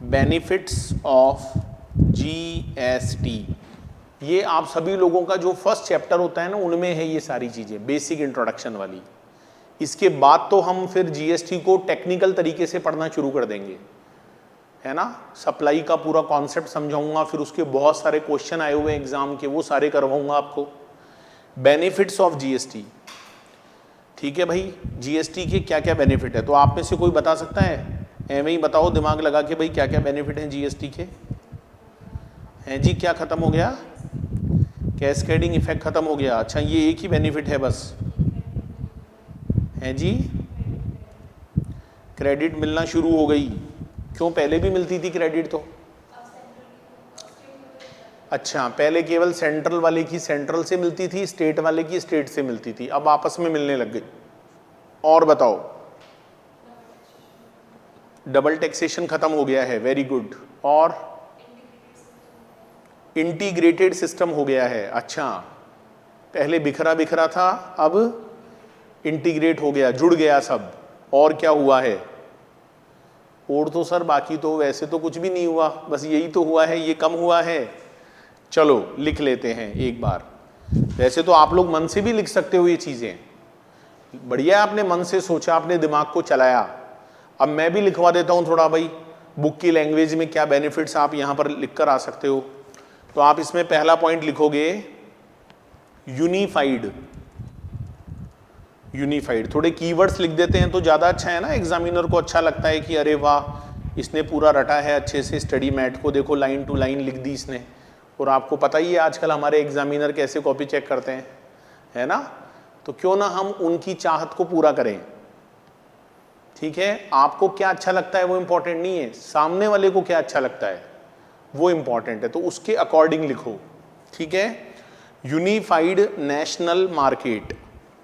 Benefits of GST. ये आप सभी लोगों का जो फर्स्ट चैप्टर होता है ना, उनमें है ये सारी चीजें, बेसिक इंट्रोडक्शन वाली। इसके बाद तो हम फिर जीएसटी को टेक्निकल तरीके से पढ़ना शुरू कर देंगे, है ना। सप्लाई का पूरा कॉन्सेप्ट समझाऊंगा, फिर उसके बहुत सारे क्वेश्चन आए हुए एग्जाम के, वो सारे करवाऊंगा आपको। बेनिफिट्स ऑफ जीएसटी, ठीक है भाई, जीएसटी के क्या क्या बेनिफिट है। तो आप में से कोई बता सकता है, एवं ही बताओ दिमाग लगा के भाई क्या क्या बेनिफिट हैं जीएसटी के। हैं जी, क्या खत्म हो गया, कैस्केडिंग इफेक्ट खत्म हो गया। अच्छा, ये एक ही बेनिफिट है बस, है जी, क्रेडिट मिलना शुरू हो गई। क्यों, पहले भी मिलती थी क्रेडिट तो। अच्छा, पहले केवल सेंट्रल वाले की सेंट्रल से मिलती थी, स्टेट वाले की स्टेट से मिलती थी, अब आपस में मिलने लग गई। और बताओ, डबल टैक्सेशन खत्म हो गया है, वेरी गुड। और इंटीग्रेटेड सिस्टम हो गया है। अच्छा, पहले बिखरा बिखरा था, अब इंटीग्रेट हो गया, जुड़ गया सब। और क्या हुआ है, और तो सर बाकी तो वैसे तो कुछ भी नहीं हुआ, बस यही तो हुआ है, ये कम हुआ है। चलो लिख लेते हैं एक बार। वैसे तो आप लोग मन से भी लिख सकते हो ये चीजें, बढ़िया, आपने मन से सोचा, आपने दिमाग को चलाया। अब मैं भी लिखवा देता हूं थोड़ा भाई, बुक की लैंग्वेज में क्या बेनिफिट्स आप यहां पर लिख कर आ सकते हो। तो आप इसमें पहला पॉइंट लिखोगे यूनिफाइड। यूनिफाइड, थोड़े कीवर्ड्स लिख देते हैं तो ज़्यादा अच्छा है ना, एग्जामिनर को अच्छा लगता है कि अरे वाह, इसने पूरा रटा है अच्छे से स्टडी मैट को, देखो लाइन टू लाइन लिख दी इसने। और आपको पता ही है आजकल हमारे एग्जामिनर कैसे कॉपी चेक करते हैं, है ना। तो क्यों ना हम उनकी चाहत को पूरा करें, ठीक है। आपको क्या अच्छा लगता है वो इंपॉर्टेंट नहीं है, सामने वाले को क्या अच्छा लगता है वो इंपॉर्टेंट है, तो उसके अकॉर्डिंग लिखो, ठीक है। यूनिफाइड नेशनल मार्केट,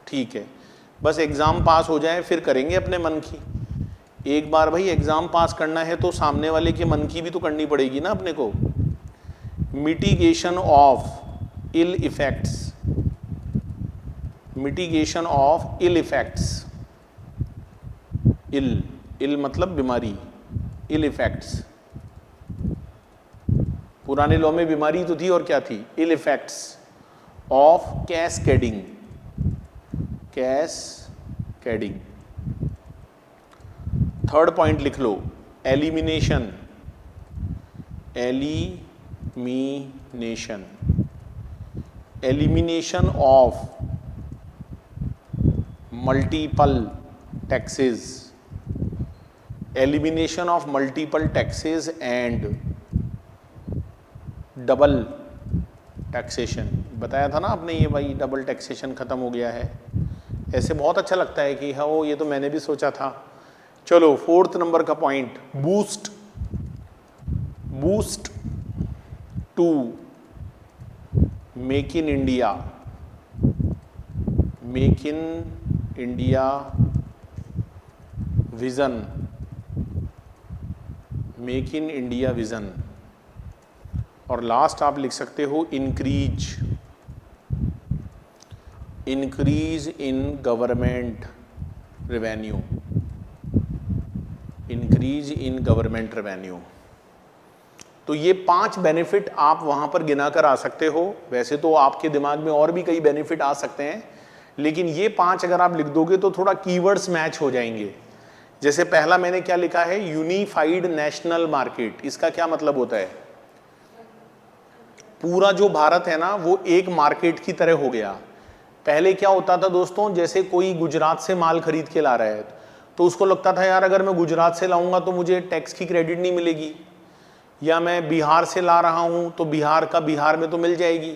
ठीक है। बस एग्जाम पास हो जाए फिर करेंगे अपने मन की। एक बार भाई एग्जाम पास करना है तो सामने वाले के मन की भी तो करनी पड़ेगी ना अपने को। Mitigation of ill effects, mitigation of ill effects, ill, ill मतलब बीमारी, इल इफेक्ट्स। पुराने लॉ में बीमारी तो थी और क्या थी, ill effects of cascading, cascading. Third point लिख लो, elimination, elimination, elimination of multiple taxes, elimination of multiple taxes and double taxation. बताया था ना आपने ये भाई, डबल टैक्सेशन खत्म हो गया है। ऐसे बहुत अच्छा लगता है कि हाँ वो ये तो मैंने भी सोचा था। चलो फोर्थ नंबर का point, boost, boost to make in India, make in India vision, make in India vision. और लास्ट आप लिख सकते हो increase, increase in government revenue, increase in government revenue. तो ये 5 बेनिफिट आप वहां पर गिना कर आ सकते हो। वैसे तो आपके दिमाग में और भी कई बेनिफिट आ सकते हैं, लेकिन ये 5 अगर आप लिख दोगे तो थोड़ा कीवर्ड्स मैच हो जाएंगे। जैसे पहला मैंने क्या लिखा है, यूनिफाइड नेशनल मार्केट। इसका क्या मतलब होता है, पूरा जो भारत है ना वो एक मार्केट की तरह हो गया। पहले क्या होता था दोस्तों, जैसे कोई गुजरात से माल खरीद के ला रहा है तो उसको लगता था यार अगर मैं गुजरात से लाऊंगा तो मुझे टैक्स की क्रेडिट नहीं मिलेगी, या मैं बिहार से ला रहा हूं तो बिहार का बिहार में तो मिल जाएगी।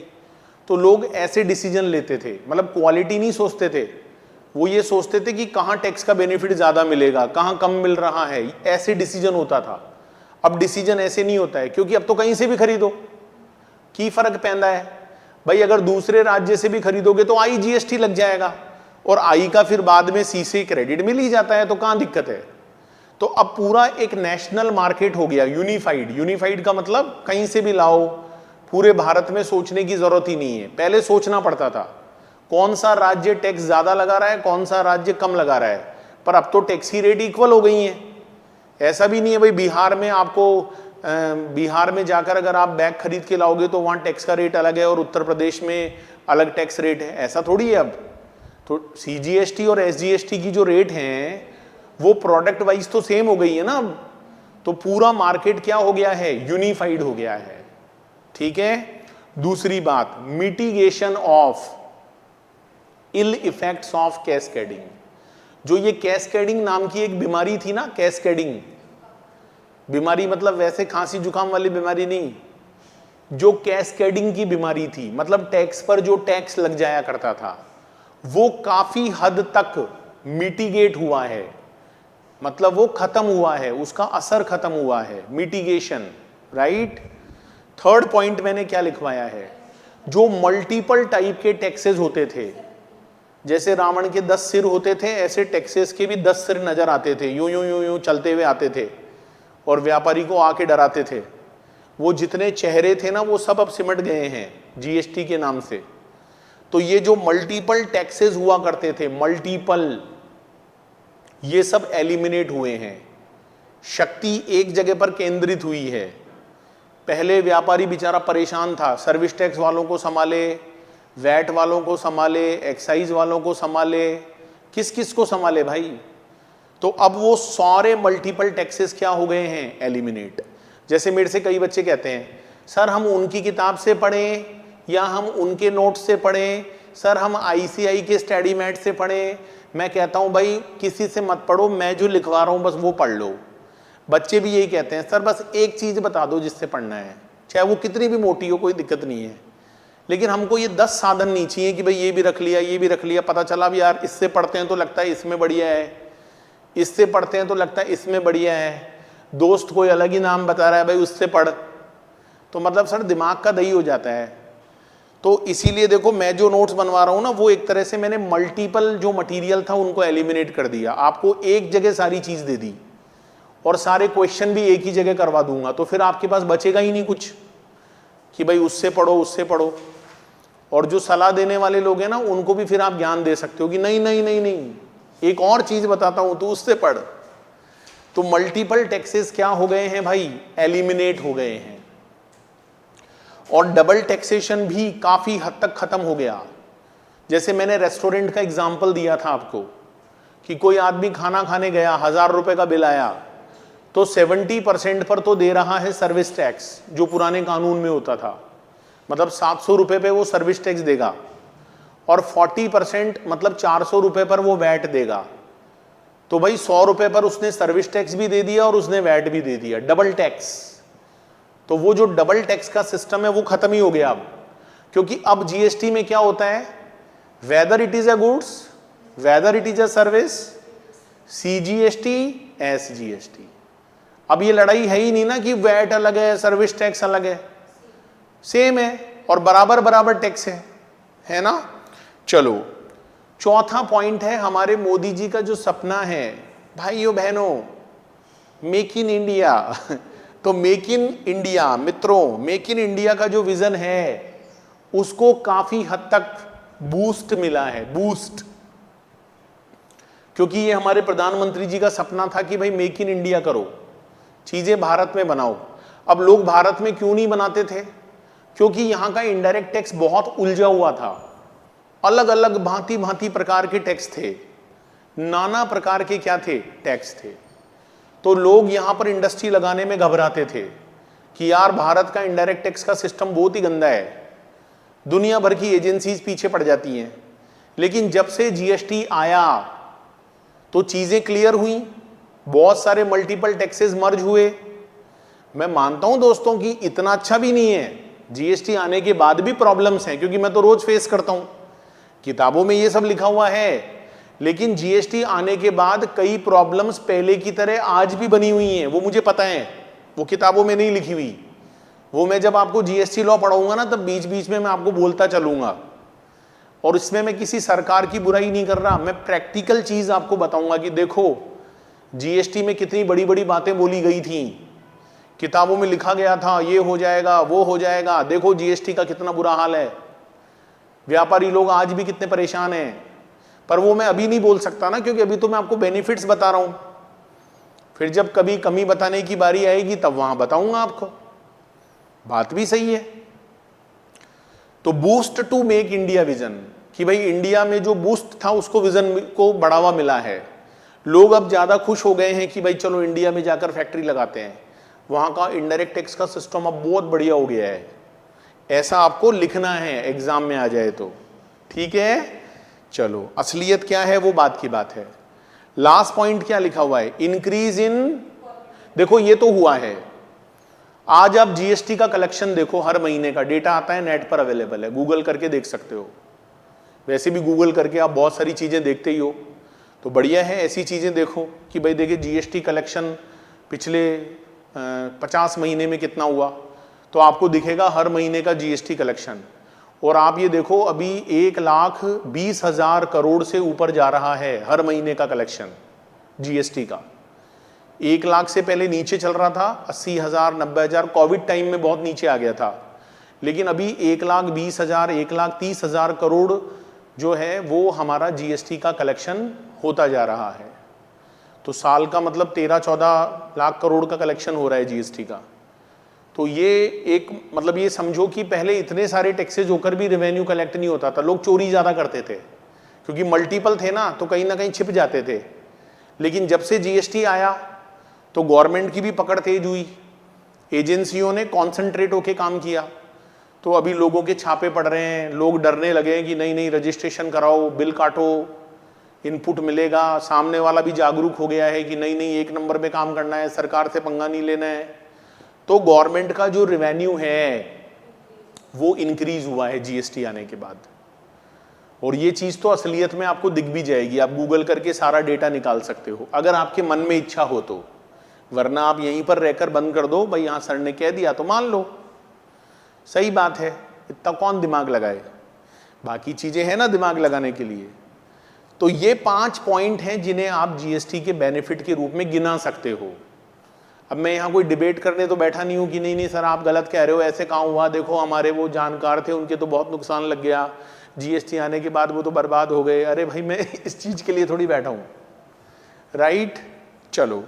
तो लोग ऐसे डिसीजन लेते थे, मतलब क्वालिटी नहीं सोचते थे, वो ये सोचते थे कि कहाँ टैक्स का बेनिफिट ज़्यादा मिलेगा, कहाँ कम मिल रहा है, ऐसे डिसीजन होता था। अब डिसीजन ऐसे नहीं होता है, क्योंकि अब तो कहीं से भी खरीदो, की फर्क पैदा है भाई। अगर दूसरे राज्य से भी खरीदोगे तो आई जीएसटी लग जाएगा, और आई का फिर बाद में सी से क्रेडिट मिल ही जाता है, तो कहाँ दिक्कत है। तो अब पूरा एक नेशनल मार्केट हो गया, यूनिफाइड। यूनिफाइड का मतलब कहीं से भी लाओ, पूरे भारत में सोचने की जरूरत ही नहीं है। पहले सोचना पड़ता था कौन सा राज्य टैक्स ज्यादा लगा रहा है, कौन सा राज्य कम लगा रहा है, पर अब तो टैक्स की रेट इक्वल हो गई है। ऐसा भी नहीं है भाई बिहार में आपको बिहार में जाकर अगर आप बैग खरीद के लाओगे तो वहाँ टैक्स का रेट अलग है और उत्तर प्रदेश में अलग टैक्स रेट है, ऐसा थोड़ी है। अब तो CGST और SGST की जो रेट हैं वो प्रोडक्ट वाइज तो सेम हो गई है ना, तो पूरा मार्केट क्या हो गया है, यूनिफाइड हो गया है। ठीक है। दूसरी बात, mitigation of ill effects of cascading. जो ये कैस्केडिंग नाम की एक बीमारी थी ना, कैस्केडिंग बीमारी मतलब वैसे खांसी जुकाम वाली बीमारी नहीं, जो कैस्केडिंग की बीमारी थी, मतलब टैक्स पर जो टैक्स लग जाया करता था, वो काफी हद तक मिटिगेट हुआ है, मतलब वो खत्म हुआ है, उसका असर खत्म हुआ है, मिटिगेशन। राइट। थर्ड पॉइंट मैंने क्या लिखवाया है, जो मल्टीपल टाइप के टैक्सेस होते थे, जैसे रावण के 10 सिर होते थे, ऐसे टैक्सेस के भी 10 सिर नजर आते थे, यूं यूं यूं यूं चलते हुए आते थे और व्यापारी को आके डराते थे। वो जितने चेहरे थे ना, वो सब अब सिमट गए हैं GST के नाम से। तो ये जो मल्टीपल टैक्सेस हुआ करते थे, मल्टीपल, ये सब एलिमिनेट हुए हैं। शक्ति एक जगह पर केंद्रित हुई है। पहले व्यापारी बेचारा परेशान था, सर्विस टैक्स वालों को संभाले, वैट वालों को संभाले, एक्साइज वालों को संभाले, किस किस को संभाले भाई। तो अब वो सारे मल्टीपल टैक्सेस क्या हो गए हैं, एलिमिनेट। जैसे मेरे से कई बच्चे कहते हैं, सर हम उनकी किताब से पढ़ें या हम उनके नोट से पढ़ें, सर हम ICI के स्टडी मैट से पढ़ें। मैं कहता हूं भाई किसी से मत पढ़ो, मैं जो लिखवा रहा हूं बस वो पढ़ लो। बच्चे भी यही कहते हैं, सर बस एक चीज बता दो जिससे पढ़ना है, चाहे वो कितनी भी मोटी हो, कोई दिक्कत नहीं है, लेकिन हमको ये 10 साधन नहीं चाहिए कि भाई ये भी रख लिया, ये भी रख लिया, पता चला भी यार इससे पढ़ते हैं तो लगता है इसमें बढ़िया है, इससे पढ़ते हैं तो लगता है इसमें बढ़िया है, दोस्त कोई अलग ही नाम बता रहा है भाई उससे पढ़, तो मतलब सर दिमाग का दही हो जाता है। तो इसीलिए देखो मैं जो नोट्स बनवा रहा हूं ना, वो एक तरह से मैंने मल्टीपल जो मटेरियल था उनको एलिमिनेट कर दिया, आपको एक जगह सारी चीज दे दी और सारे क्वेश्चन भी एक ही जगह करवा दूंगा, तो फिर आपके पास बचेगा ही नहीं कुछ कि भाई उससे पढ़ो उससे पढ़ो। और जो सलाह देने वाले लोग हैं ना, उनको भी फिर आप ज्ञान दे सकते हो कि नहीं नहीं नहीं नहीं, एक और चीज बताता हूं तो उससे पढ़। तो मल्टीपल टैक्सेस क्या हो गए हैं भाई, एलिमिनेट हो गए हैं। और डबल टैक्सेशन भी काफी हद तक खत्म हो गया। जैसे मैंने रेस्टोरेंट का एग्जांपल दिया था आपको कि कोई आदमी खाना खाने गया, 1000 रुपए का बिल आया, तो 70% पर तो दे रहा है सर्विस टैक्स, जो पुराने कानून में होता था, मतलब 700 रुपए पे वो सर्विस टैक्स देगा, और 40% मतलब 400 रुपए पर वो वैट देगा। तो भाई 100 रुपए पर उसने सर्विस टैक्स भी दे दिया और उसने वैट भी दे दिया, डबल टैक्स। तो वो जो डबल टैक्स का सिस्टम है वो खत्म ही हो गया अब, क्योंकि अब GST में क्या होता है, whether it is a goods, whether it is a service, CGST SGST। अब ये लड़ाई है ही नहीं ना कि वैट अलग है सर्विस टैक्स अलग है, सेम है और बराबर बराबर टैक्स है ना। चलो चौथा पॉइंट है हमारे मोदी जी का जो सपना है, भाइयों बहनों, मेक इन इंडिया। तो मेक इन इंडिया मित्रों, मेक इन इंडिया का जो विजन है उसको काफी हद तक बूस्ट मिला है, बूस्ट, क्योंकि ये हमारे प्रधानमंत्री जी का सपना था कि भाई मेक इन इंडिया करो, चीजें भारत में बनाओ। अब लोग भारत में क्यों नहीं बनाते थे, क्योंकि यहां का इनडायरेक्ट टैक्स बहुत उलझा हुआ था, अलग अलग भांति भांति प्रकार के टैक्स थे, नाना प्रकार के क्या थे, टैक्स थे। तो लोग यहां पर इंडस्ट्री लगाने में घबराते थे कि यार भारत का इनडायरेक्ट टैक्स का सिस्टम बहुत ही गंदा है, दुनिया भर की एजेंसीज पीछे पड़ जाती हैं। लेकिन जब से GST आया तो चीजें क्लियर हुई, बहुत सारे मल्टीपल टैक्सेस मर्ज हुए। मैं मानता हूं दोस्तों कि इतना अच्छा भी नहीं है, GST आने के बाद भी प्रॉब्लम्स हैं, क्योंकि मैं तो रोज फेस करता हूं, किताबों में ये सब लिखा हुआ है, लेकिन GST आने के बाद कई प्रॉब्लम्स पहले की तरह आज भी बनी हुई हैं, वो मुझे पता है, वो किताबों में नहीं लिखी हुई, वो मैं जब आपको GST लॉ पढ़ाऊंगा ना, तब बीच बीच में मैं आपको बोलता चलूंगा। और इसमें मैं किसी सरकार की बुराई नहीं कर रहा, मैं प्रैक्टिकल चीज आपको बताऊंगा कि देखो GST में कितनी बड़ी बड़ी बातें बोली गई थी, किताबों में लिखा गया था ये हो जाएगा वो हो जाएगा, देखो GST का कितना बुरा हाल है, व्यापारी लोग आज भी कितने परेशान हैं। पर वो मैं अभी नहीं बोल सकता ना, क्योंकि अभी तो मैं आपको बेनिफिट्स बता रहा हूं, फिर जब कभी कमी बताने की बारी आएगी तब वहां बताऊंगा आपको। बात भी सही है। तो boost to make India vision, कि भाई इंडिया में जो बूस्ट था उसको विजन को बढ़ावा मिला है, लोग अब ज्यादा खुश हो गए हैं कि भाई चलो इंडिया में जाकर फैक्ट्री लगाते हैं, वहां का इनडायरेक्ट टैक्स का सिस्टम अब बहुत बढ़िया हो गया है। ऐसा आपको लिखना है एग्जाम में आ जाए तो, ठीक है। चलो असलियत क्या है वो बात की बात है। लास्ट पॉइंट क्या लिखा हुआ है, इंक्रीज इन, देखो ये तो हुआ है। आज आप जीएसटी का कलेक्शन देखो, हर महीने का डेटा आता है, नेट पर अवेलेबल है, गूगल करके देख सकते हो। वैसे भी गूगल करके आप बहुत सारी चीजें देखते ही हो, तो बढ़िया है ऐसी चीजें देखो कि भाई देखिए जीएसटी कलेक्शन पिछले 50 महीने में कितना हुआ, तो आपको दिखेगा हर महीने का जीएसटी कलेक्शन। और आप ये देखो अभी 1,20,000 करोड़ से ऊपर जा रहा है हर महीने का कलेक्शन जीएसटी का। 1 लाख से पहले नीचे चल रहा था, 80,000 90,000, कोविड टाइम में बहुत नीचे आ गया था, लेकिन अभी 1,20,000 1,30,000 करोड़ जो है वो हमारा जीएसटी का कलेक्शन होता जा रहा है। तो साल का मतलब 13-14 लाख करोड़ का कलेक्शन हो रहा है जीएसटी का। तो ये एक मतलब ये समझो कि पहले इतने सारे टैक्सेज होकर भी रेवेन्यू कलेक्ट नहीं होता था, लोग चोरी ज़्यादा करते थे क्योंकि मल्टीपल थे ना, तो कहीं ना कहीं छिप जाते थे। लेकिन जब से जीएसटी आया तो गवर्नमेंट की भी पकड़ तेज हुई, एजेंसियों ने कॉन्सेंट्रेट होकर काम किया, तो अभी लोगों के छापे पड़ रहे हैं, लोग डरने लगे हैं कि नहीं नहीं रजिस्ट्रेशन कराओ, बिल काटो, इनपुट मिलेगा। सामने वाला भी जागरूक हो गया है कि नहीं नहीं एक नंबर पे काम करना है, सरकार से पंगा नहीं लेना है। तो गवर्नमेंट का जो रेवेन्यू है वो इंक्रीज हुआ है जीएसटी आने के बाद। और ये चीज तो असलियत में आपको दिख भी जाएगी, आप गूगल करके सारा डेटा निकाल सकते हो अगर आपके मन में इच्छा हो तो, वरना आप यहीं पर रहकर बंद कर दो, भाई यहां सर ने कह दिया तो मान लो, सही बात है, इतना कौन दिमाग लगाए, बाकी चीजें हैं ना दिमाग लगाने के लिए। तो ये 5 पॉइंट हैं जिन्हें आप जीएसटी के बेनिफिट के रूप में गिना सकते हो। अब मैं यहाँ कोई डिबेट करने तो बैठा नहीं हूँ कि नहीं नहीं सर आप गलत कह रहे हो, ऐसे कहाँ हुआ, देखो हमारे वो जानकार थे उनके तो बहुत नुकसान लग गया, जीएसटी आने के बाद वो तो बर्बाद हो गए। अरे भाई मैं इस चीज के लिए थोड़ी बैठा हूँ, राइट। चलो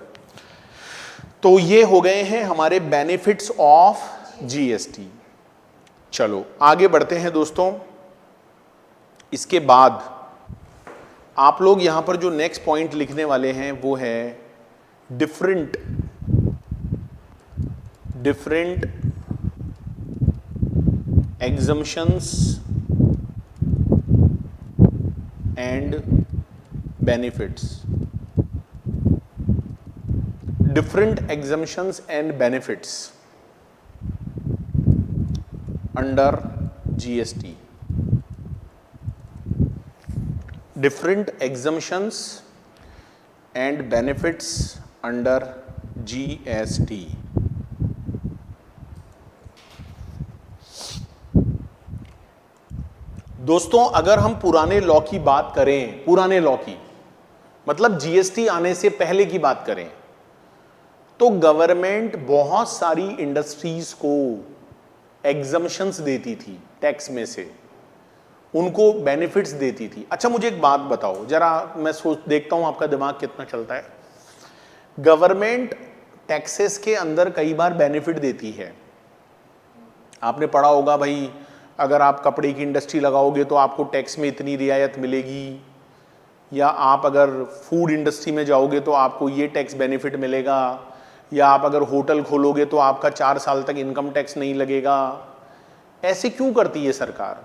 तो ये हो गए हैं हमारे बेनिफिट्स ऑफ जीएसटी। चलो आगे बढ़ते हैं दोस्तों। इसके बाद आप लोग यहां पर जो नेक्स्ट पॉइंट लिखने वाले हैं वो है different exemptions and benefits. Different exemptions and benefits under GST. Different exemptions and benefits under GST. दोस्तों अगर हम पुराने लॉ की बात करें, पुराने लॉ की मतलब जीएसटी आने से पहले की बात करें, तो गवर्नमेंट बहुत सारी इंडस्ट्रीज को एग्जम्पशंस देती थी टैक्स में से, उनको बेनिफिट्स देती थी। अच्छा मुझे एक बात बताओ जरा, मैं सोच देखता हूं आपका दिमाग कितना चलता है। गवर्नमेंट टैक्सेस के अंदर कई बार बेनिफिट देती है। आपने पढ़ा होगा भाई अगर आप कपड़े की इंडस्ट्री लगाओगे तो आपको टैक्स में इतनी रियायत मिलेगी, या आप अगर फूड इंडस्ट्री में जाओगे तो आपको ये टैक्स बेनिफिट मिलेगा, या आप अगर होटल खोलोगे तो आपका 4 साल तक इनकम टैक्स नहीं लगेगा। ऐसे क्यों करती है सरकार?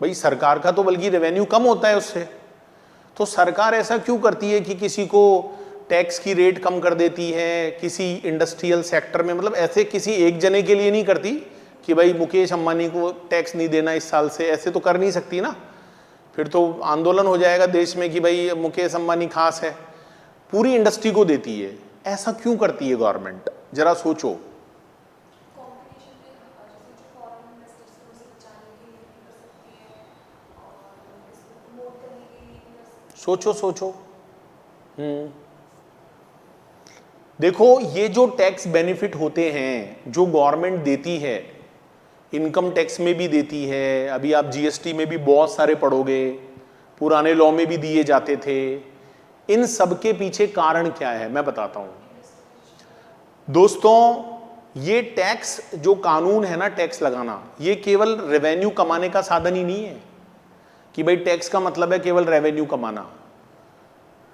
भाई सरकार का तो बल्कि रेवेन्यू कम होता है उससे, तो सरकार ऐसा क्यों करती है कि किसी को टैक्स की रेट कम कर देती है किसी इंडस्ट्रियल सेक्टर में? मतलब ऐसे किसी एक जने के लिए नहीं करती कि भाई मुकेश अंबानी को टैक्स नहीं देना इस साल से, ऐसे तो कर नहीं सकती ना, फिर तो आंदोलन हो जाएगा देश में कि भाई मुकेश अंबानी खास है। पूरी इंडस्ट्री को देती है, ऐसा क्यों करती है गवर्नमेंट? जरा सोचो। सोचो सोचो। देखो ये जो टैक्स बेनिफिट होते हैं जो गवर्नमेंट देती है, इनकम टैक्स में भी देती है, अभी आप जीएसटी में भी बहुत सारे पढ़ोगे, पुराने लॉ में भी दिए जाते थे। इन सब के पीछे कारण क्या है मैं बताता हूं दोस्तों। ये टैक्स जो कानून है ना, टैक्स लगाना, ये केवल रेवेन्यू कमाने का साधन ही नहीं है कि भाई टैक्स का मतलब है केवल रेवेन्यू कमाना।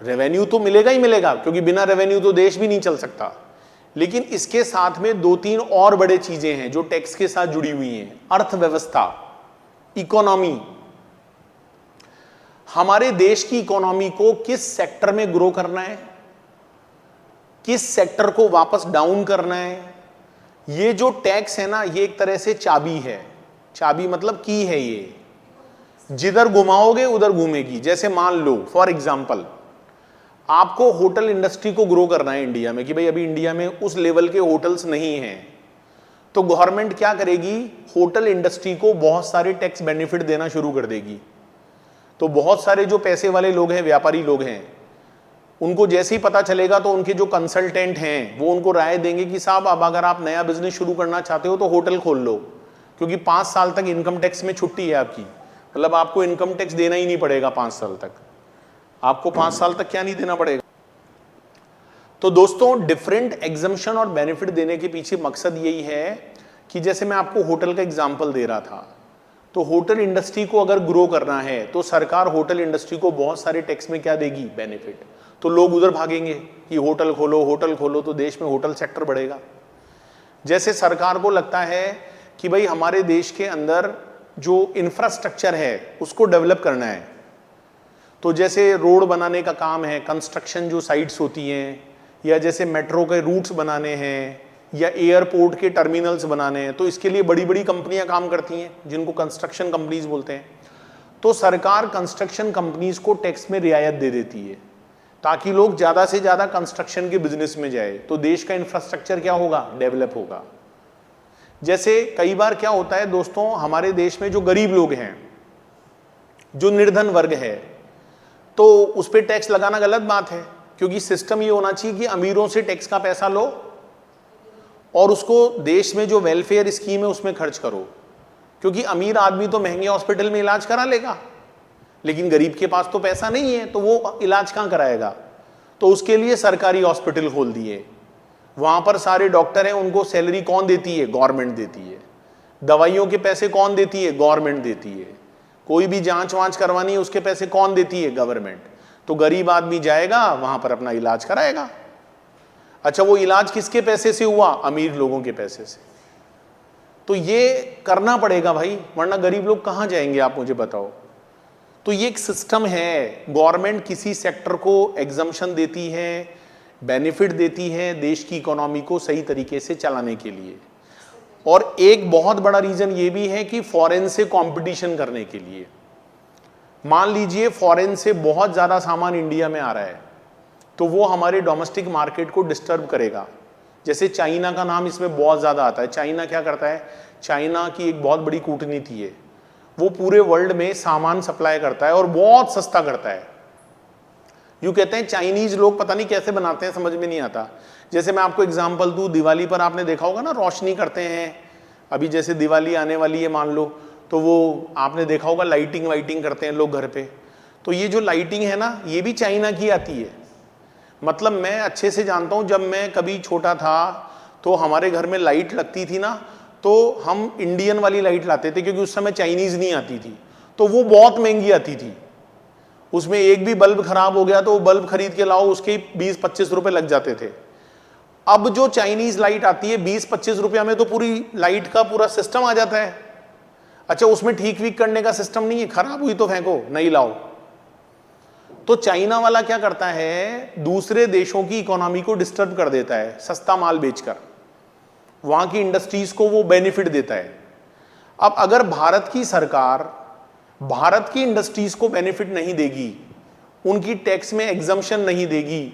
रेवेन्यू तो मिलेगा ही मिलेगा, क्योंकि बिना रेवेन्यू तो देश भी नहीं चल सकता, लेकिन इसके साथ में 2-3 और बड़े चीजें हैं जो टैक्स के साथ जुड़ी हुई हैं। अर्थव्यवस्था, इकोनॉमी, हमारे देश की इकोनॉमी को किस सेक्टर में ग्रो करना है, किस सेक्टर को वापस डाउन करना है, ये जो टैक्स है ना, ये एक तरह से चाबी है। चाबी मतलब की है, ये जिधर घुमाओगे उधर घूमेगी। जैसे मान लो फॉर एग्जांपल, आपको होटल इंडस्ट्री को ग्रो करना है इंडिया में, कि भाई अभी इंडिया में उस लेवल के होटल्स नहीं हैं, तो गवर्नमेंट क्या करेगी, होटल इंडस्ट्री को बहुत सारे टैक्स बेनिफिट देना शुरू कर देगी। तो बहुत सारे जो पैसे वाले लोग हैं, व्यापारी लोग हैं, उनको जैसे ही पता चलेगा तो उनके जो कंसल्टेंट हैं वो उनको राय देंगे कि साहब अब अगर आप नया बिजनेस शुरू करना चाहते हो तो होटल खोल लो, क्योंकि 5 साल तक इनकम टैक्स में छुट्टी है आपकी, मतलब आपको इनकम टैक्स देना ही नहीं पड़ेगा 5 साल तक। आपको 5 साल तक क्या नहीं देना पड़ेगा। तो दोस्तों, डिफरेंट एग्जम्पशन और बेनिफिट देने के पीछे मकसद यही है कि जैसे मैं आपको होटल का एग्जाम्पल दे रहा था, तो होटल इंडस्ट्री को अगर ग्रो करना है तो सरकार होटल इंडस्ट्री को बहुत सारे टैक्स में क्या देगी, बेनिफिट। तो लोग उधर भागेंगे कि होटल खोलो, होटल खोलो, तो देश में होटल सेक्टर बढ़ेगा। जैसे सरकार को लगता है कि भाई हमारे देश के अंदर जो इंफ्रास्ट्रक्चर है उसको डेवलप करना है, तो जैसे रोड बनाने का काम है, कंस्ट्रक्शन जो साइट्स होती हैं, या जैसे मेट्रो के रूट्स बनाने हैं, या एयरपोर्ट के टर्मिनल्स बनाने हैं, तो इसके लिए बड़ी बड़ी कंपनियां काम करती हैं जिनको कंस्ट्रक्शन कंपनीज बोलते हैं। तो सरकार कंस्ट्रक्शन कंपनीज को टैक्स में रियायत दे देती है ताकि लोग ज़्यादा से ज़्यादा कंस्ट्रक्शन के बिजनेस में जाए, तो देश का इंफ्रास्ट्रक्चर क्या होगा, डेवलप होगा। जैसे कई बार क्या होता है दोस्तों, हमारे देश में जो गरीब लोग हैं, जो निर्धन वर्ग है, तो उस पर टैक्स लगाना गलत बात है, क्योंकि सिस्टम ये होना चाहिए कि अमीरों से टैक्स का पैसा लो और उसको देश में जो वेलफेयर स्कीम है उसमें खर्च करो, क्योंकि अमीर आदमी तो महंगे हॉस्पिटल में इलाज करा लेगा, लेकिन गरीब के पास तो पैसा नहीं है, तो वो इलाज कहाँ कराएगा। तो उसके लिए सरकारी हॉस्पिटल खोल दिए, वहां पर सारे डॉक्टर हैं, उनको सैलरी कौन देती है, गवर्नमेंट देती है। दवाइयों के पैसे कौन देती है, गवर्नमेंट देती है। कोई भी जांच वांच करवानी है उसके पैसे कौन देती है, गवर्नमेंट। तो गरीब आदमी जाएगा वहां पर अपना इलाज कराएगा। अच्छा, वो इलाज किसके पैसे से हुआ, अमीर लोगों के पैसे से। तो ये करना पड़ेगा भाई, वरना गरीब लोग कहां जाएंगे, आप मुझे बताओ। तो ये एक सिस्टम है, गवर्नमेंट किसी सेक्टर को एग्जम्पशन देती है, बेनिफिट देती है देश की इकोनॉमी को सही तरीके से चलाने के लिए। और एक बहुत बड़ा रीजन ये भी है कि फॉरेन से कंपटीशन करने के लिए। मान लीजिए फॉरेन से बहुत ज्यादा सामान इंडिया में आ रहा है, तो वो हमारे डोमेस्टिक मार्केट को डिस्टर्ब करेगा। जैसे चाइना का नाम इसमें बहुत ज्यादा आता है। चाइना क्या करता है, चाइना की एक बहुत बड़ी कूटनीति है, वो पूरे वर्ल्ड में सामान सप्लाई करता है और बहुत सस्ता करता है। यूं कहते हैं चाइनीज लोग पता नहीं कैसे बनाते हैं, समझ में नहीं आता। जैसे मैं आपको एग्जांपल दूं, दिवाली पर आपने देखा होगा ना, रोशनी करते हैं। अभी जैसे दिवाली आने वाली है मान लो, तो वो आपने देखा होगा लाइटिंग वाइटिंग करते हैं लोग घर पे। तो ये जो लाइटिंग है ना, ये भी चाइना की आती है। मतलब मैं अच्छे से जानता हूँ, जब मैं कभी छोटा था तो हमारे घर में लाइट लगती थी ना, तो हम इंडियन वाली लाइट लाते थे, क्योंकि उस समय चाइनीज नहीं आती थी, तो वो बहुत महंगी आती थी। उसमें एक भी बल्ब खराब हो गया तो वो बल्ब खरीद के लाओ, उसके 20-25 रुपए लग जाते थे। अब जो चाइनीज लाइट आती है 20-25 रुपया में तो पूरी लाइट का पूरा सिस्टम आ जाता है। अच्छा, उसमें ठीक वीक करने का सिस्टम नहीं है, खराब हुई तो फेंको, नहीं लाओ। तो चाइना वाला क्या करता है, दूसरे देशों की इकोनॉमी को डिस्टर्ब कर देता है सस्ता माल बेचकर, वहां की इंडस्ट्रीज को वो बेनिफिट देता है। अब अगर भारत की सरकार भारत की इंडस्ट्रीज को बेनिफिट नहीं देगी, उनकी टैक्स में एग्जम्पशन नहीं देगी,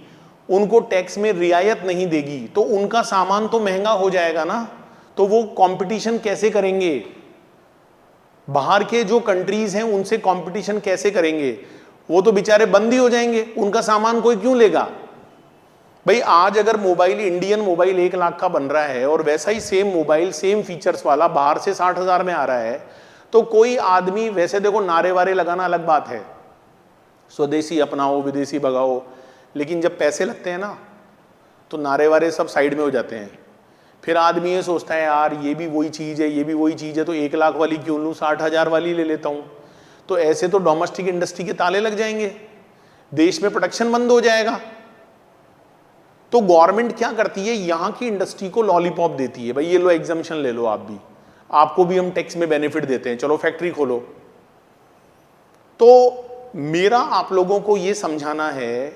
उनको टैक्स में रियायत नहीं देगी, तो उनका सामान तो महंगा हो जाएगा ना। तो वो कंपटीशन कैसे करेंगे, बाहर के जो कंट्रीज हैं उनसे कंपटीशन कैसे करेंगे, वो तो बेचारे बंद ही हो जाएंगे, उनका सामान कोई क्यों लेगा। भाई आज अगर मोबाइल, इंडियन मोबाइल 1 लाख का बन रहा है और वैसा ही सेम मोबाइल सेम फीचर्स वाला बाहर से 60,000 में आ रहा है, तो कोई आदमी, वैसे देखो नारे वारे लगाना अलग बात है, स्वदेशी अपनाओ विदेशी भगाओ, लेकिन जब पैसे लगते हैं ना तो नारे वारे सब साइड में हो जाते हैं। फिर आदमी ये सोचता है यार ये भी वही चीज़ है, ये भी वही चीज़ है, तो 1 लाख वाली क्यों लूँ, 60,000 वाली ले लेता हूँ। तो ऐसे तो डोमेस्टिक इंडस्ट्री के ताले लग जाएंगे, देश में प्रोडक्शन बंद हो जाएगा। तो गवर्नमेंट क्या करती है, यहां की इंडस्ट्री को लॉलीपॉप देती है, भाई ये लो एग्जाम्पशन ले लो, आप भी, आपको भी हम टैक्स में बेनिफिट देते हैं, चलो फैक्ट्री खोलो। तो मेरा आप लोगों को यह समझाना है,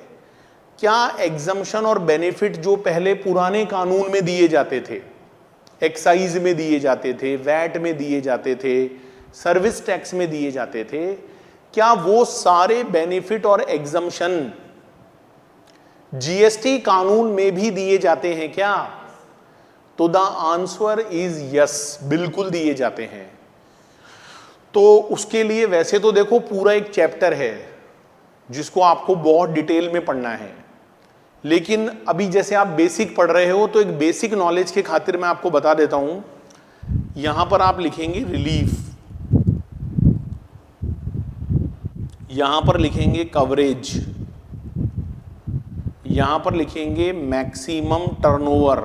क्या एग्जम्पशन और बेनिफिट जो पहले पुराने कानून में दिए जाते थे, एक्साइज में दिए जाते थे, वैट में दिए जाते थे, सर्विस टैक्स में दिए जाते थे, क्या वो सारे बेनिफिट और एग्जम्पशन जीएसटी कानून में भी दिए जाते हैं क्या? तो द आंसर इज यस, बिल्कुल दिए जाते हैं। तो उसके लिए वैसे तो देखो पूरा एक चैप्टर है जिसको आपको बहुत डिटेल में पढ़ना है, लेकिन अभी जैसे आप बेसिक पढ़ रहे हो तो एक बेसिक नॉलेज के खातिर मैं आपको बता देता हूं। यहां पर आप लिखेंगे रिलीफ, यहां पर लिखेंगे कवरेज, यहां पर लिखेंगे मैक्सिमम टर्नओवर,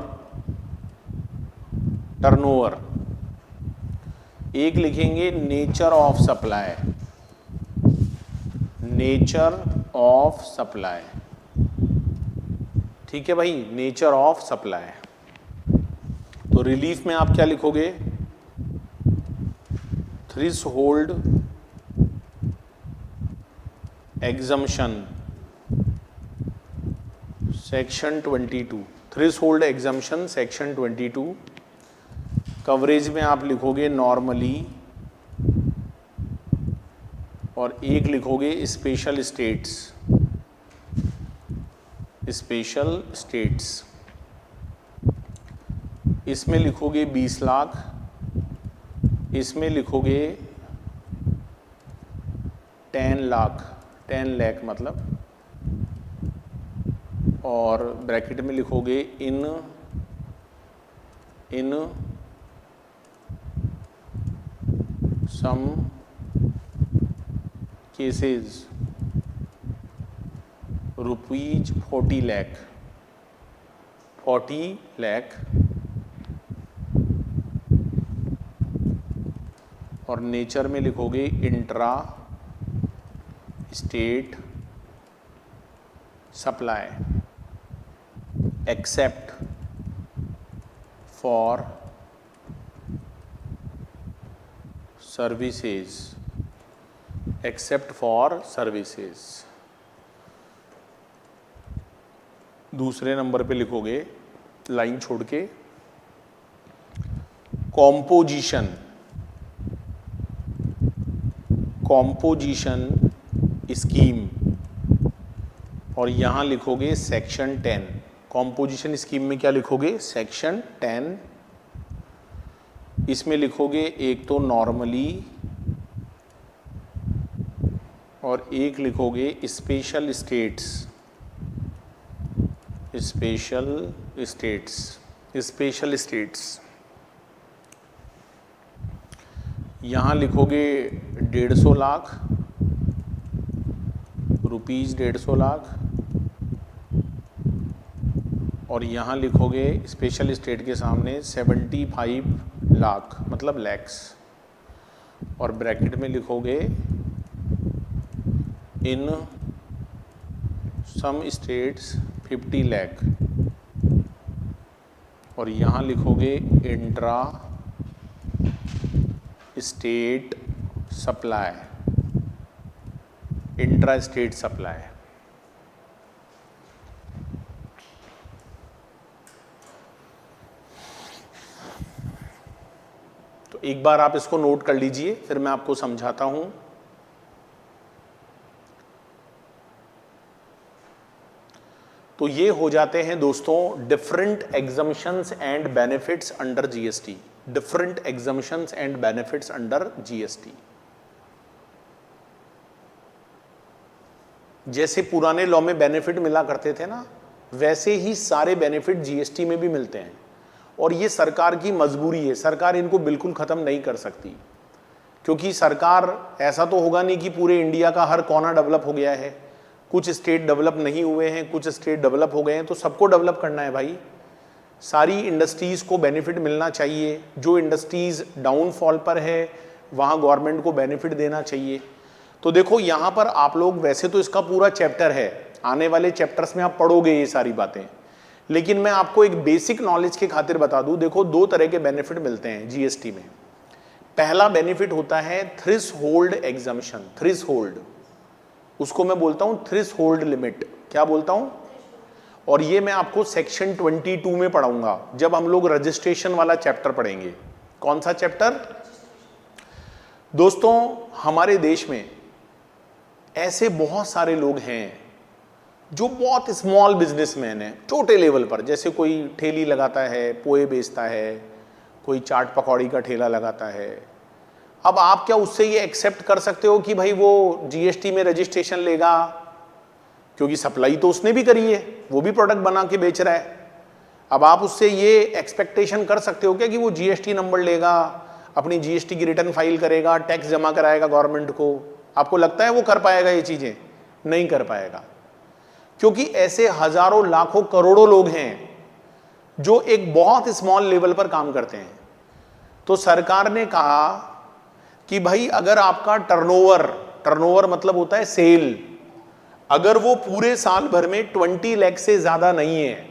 एक लिखेंगे nature of supply, nature of supply, ठीक है भाई, नेचर ऑफ सप्लाई। तो रिलीफ में आप क्या लिखोगे, threshold exemption section 22, threshold exemption section 22। Coverage में आप लिखोगे नॉर्मली, और एक लिखोगे स्पेशल स्टेट्स, स्पेशल स्टेट्स, इसमें लिखोगे 20 लाख, इसमें लिखोगे 10 लाख, 10 लाख मतलब, और ब्रैकेट में लिखोगे in some cases rupees 40 lakh, 40 lakh, और नेचर में लिखोगे intra state supply except for services, except for services. दूसरे नंबर पे लिखोगे लाइन छोड़ के कॉम्पोजिशन, कॉम्पोजिशन स्कीम, और यहां लिखोगे सेक्शन 10। कॉम्पोजिशन स्कीम में क्या लिखोगे, सेक्शन 10। इसमें लिखोगे एक तो नॉर्मली, और एक लिखोगे special states, special states, special states. यहां लिखोगे 150 लाख रुपीज, 150 लाख, और यहाँ लिखोगे स्पेशल स्टेट के सामने 75 लाख मतलब लैक्स, और ब्रैकेट में लिखोगे इन सम स्टेट्स 50 लाख, और यहाँ लिखोगे intra state supply, intra state supply. तो एक बार आप इसको नोट कर लीजिए, फिर मैं आपको समझाता हूं। तो ये हो जाते हैं दोस्तों different exemptions and benefits under GST, different exemptions and benefits under GST. जैसे पुराने लॉ में बेनिफिट मिला करते थे ना, वैसे ही सारे बेनिफिट जीएसटी में भी मिलते हैं, और ये सरकार की मजबूरी है, सरकार इनको बिल्कुल खत्म नहीं कर सकती, क्योंकि सरकार, ऐसा तो होगा नहीं कि पूरे इंडिया का हर कोना डेवलप हो गया है, कुछ स्टेट डेवलप नहीं हुए हैं, कुछ स्टेट डेवलप हो गए हैं, तो सबको डेवलप करना है भाई। सारी इंडस्ट्रीज को बेनिफिट मिलना चाहिए, जो इंडस्ट्रीज डाउनफॉल पर है वहाँ गवर्नमेंट को बेनिफिट देना चाहिए। तो देखो यहां पर आप लोग, वैसे तो इसका पूरा चैप्टर है, आने वाले चैप्टर्स में आप पढ़ोगे ये सारी बातें, लेकिन मैं आपको एक बेसिक नॉलेज के खातिर बता दूं। देखो 2 तरह के बेनिफिट मिलते हैं जीएसटी में। पहला बेनिफिट होता है थ्रेशोल्ड एग्जम्पशन। थ्रेशोल्ड, उसको मैं बोलता हूं थ्रेशोल्ड लिमिट। क्या बोलता हूं? और ये मैं आपको सेक्शन 22 में पढ़ाऊंगा जब हम लोग रजिस्ट्रेशन वाला चैप्टर पढ़ेंगे। कौन सा चैप्टर? दोस्तों हमारे देश में ऐसे बहुत सारे लोग हैं जो बहुत स्मॉल बिजनेसमैन हैं, छोटे लेवल पर, जैसे कोई ठेली लगाता है, पोहे बेचता है, कोई चाट पकौड़ी का ठेला लगाता है। अब आप क्या उससे ये एक्सेप्ट कर सकते हो कि भाई वो जीएसटी में रजिस्ट्रेशन लेगा? क्योंकि सप्लाई तो उसने भी करी है, वो भी प्रोडक्ट बना के बेच रहा है। अब आप उससे ये एक्सपेक्टेशन कर सकते हो क्या कि वो जीएसटी नंबर लेगा, अपनी जीएसटी की रिटर्न फाइल करेगा, टैक्स जमा कराएगा गवर्नमेंट को? आपको लगता है वो कर पाएगा ये चीजें? नहीं कर पाएगा, क्योंकि ऐसे हजारों लाखों करोड़ों लोग हैं जो एक बहुत स्मॉल लेवल पर काम करते हैं। तो सरकार ने कहा कि भाई अगर आपका टर्नओवर मतलब होता है सेल, अगर वो पूरे साल भर में 20 लाख से ज्यादा नहीं है,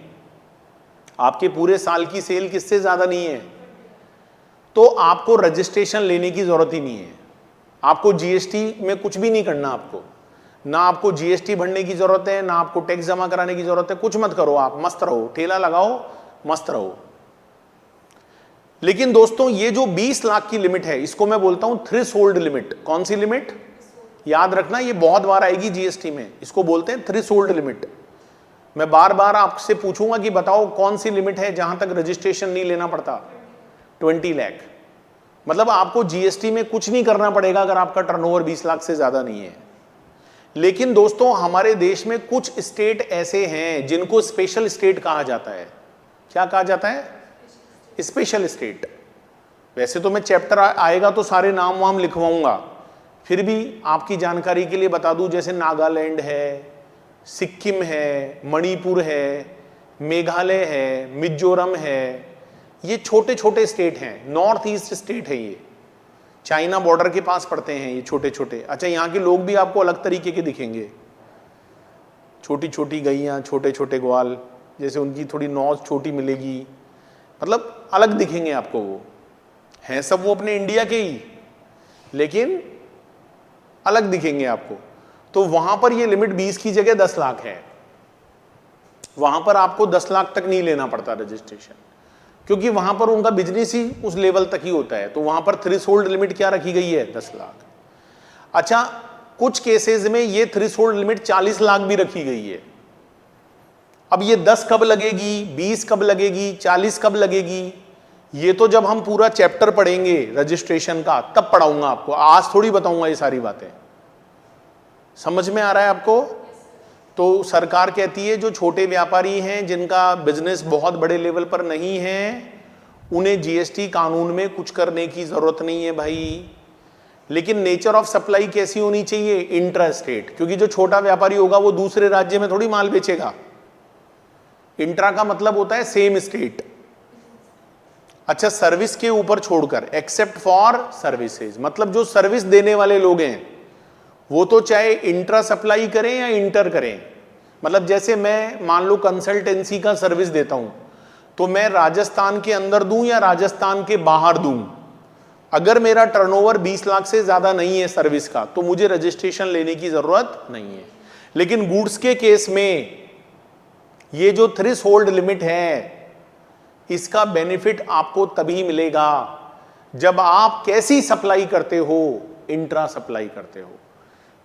आपके पूरे साल की सेल किससे ज्यादा नहीं है, तो आपको रजिस्ट्रेशन लेने की जरूरत ही नहीं है। आपको जीएसटी में कुछ भी नहीं करना, आपको ना आपको जीएसटी भरने की जरूरत है, ना आपको टैक्स जमा कराने की जरूरत है। कुछ मत करो, आप मस्त रहो, ठेला लगाओ, मस्त रहो। लेकिन दोस्तों ये जो 20 लाख की लिमिट है, इसको मैं बोलता हूं थ्रेशोल्ड लिमिट। कौन सी लिमिट? याद रखना, ये बहुत बार आएगी जीएसटी में, इसको बोलते हैं थ्रेशोल्ड लिमिट। मैं बार बार आपसे पूछूंगा कि बताओ कौन सी लिमिट है जहां तक रजिस्ट्रेशन नहीं लेना पड़ता? 20 लाख। मतलब आपको जीएसटी में कुछ नहीं करना पड़ेगा अगर आपका टर्नओवर 20 लाख से ज्यादा नहीं है। लेकिन दोस्तों हमारे देश में कुछ स्टेट ऐसे हैं जिनको स्पेशल स्टेट कहा जाता है। क्या कहा जाता है? Special state. वैसे तो मैं चैप्टर आएगा तो सारे नाम वाम लिखवाऊंगा, फिर भी आपकी जानकारी के लिए बता दूं, जैसे नागालैंड है, सिक्किम है, मणिपुर है, मेघालय है, मिजोरम है। ये छोटे छोटे स्टेट हैं, नॉर्थ ईस्ट स्टेट है, ये चाइना बॉर्डर के पास पड़ते हैं ये छोटे छोटे। अच्छा, यहाँ के लोग भी आपको अलग तरीके के दिखेंगे, छोटी छोटी गैयाँ, छोटे छोटे ग्वाल, जैसे उनकी थोड़ी नौज छोटी मिलेगी, मतलब अलग दिखेंगे आपको। वो हैं सब वो अपने इंडिया के ही, लेकिन अलग दिखेंगे आपको। तो वहां पर ये लिमिट 20 की जगह 10 लाख है। वहां पर आपको 10 लाख तक नहीं लेना पड़ता रजिस्ट्रेशन, क्योंकि वहां पर उनका बिजनेस ही उस लेवल तक ही होता है। तो वहां पर थ्रेशोल्ड लिमिट क्या रखी गई है? 10 लाख। अच्छा, कुछ केसेस में ये थ्रेशोल्ड लिमिट 40 लाख भी रखी गई है। अब ये 10 कब लगेगी, 20 कब लगेगी, 40 कब लगेगी, ये तो जब हम पूरा चैप्टर पढ़ेंगे रजिस्ट्रेशन का तब पढ़ाऊंगा आपको, आज थोड़ी बताऊंगा ये सारी बातें। समझ में आ रहा है आपको? तो सरकार कहती है जो छोटे व्यापारी हैं, जिनका बिजनेस बहुत बड़े लेवल पर नहीं है, उन्हें जीएसटी कानून में कुछ करने की जरूरत नहीं है भाई। लेकिन नेचर ऑफ सप्लाई कैसी होनी चाहिए? इंट्रा स्टेट, क्योंकि जो छोटा व्यापारी होगा वो दूसरे राज्य में थोड़ी माल बेचेगा। इंट्रा का मतलब होता है सेम स्टेट। अच्छा, सर्विस के ऊपर छोड़कर, एक्सेप्ट फॉर सर्विसेज, मतलब जो सर्विस देने वाले लोग हैं वो तो चाहे इंट्रा सप्लाई करें या इंटर करें। मतलब जैसे मैं मान लो कंसल्टेंसी का सर्विस देता हूं, तो मैं राजस्थान के अंदर दूं या राजस्थान के बाहर दूं, अगर मेरा टर्नओवर 20 लाख से ज्यादा नहीं है सर्विस का, तो मुझे रजिस्ट्रेशन लेने की जरूरत नहीं है। लेकिन गुड्स के केस में ये जो थ्रेशोल्ड लिमिट है, इसका बेनिफिट आपको तभी मिलेगा जब आप कैसी सप्लाई करते हो? इंट्रा सप्लाई करते हो।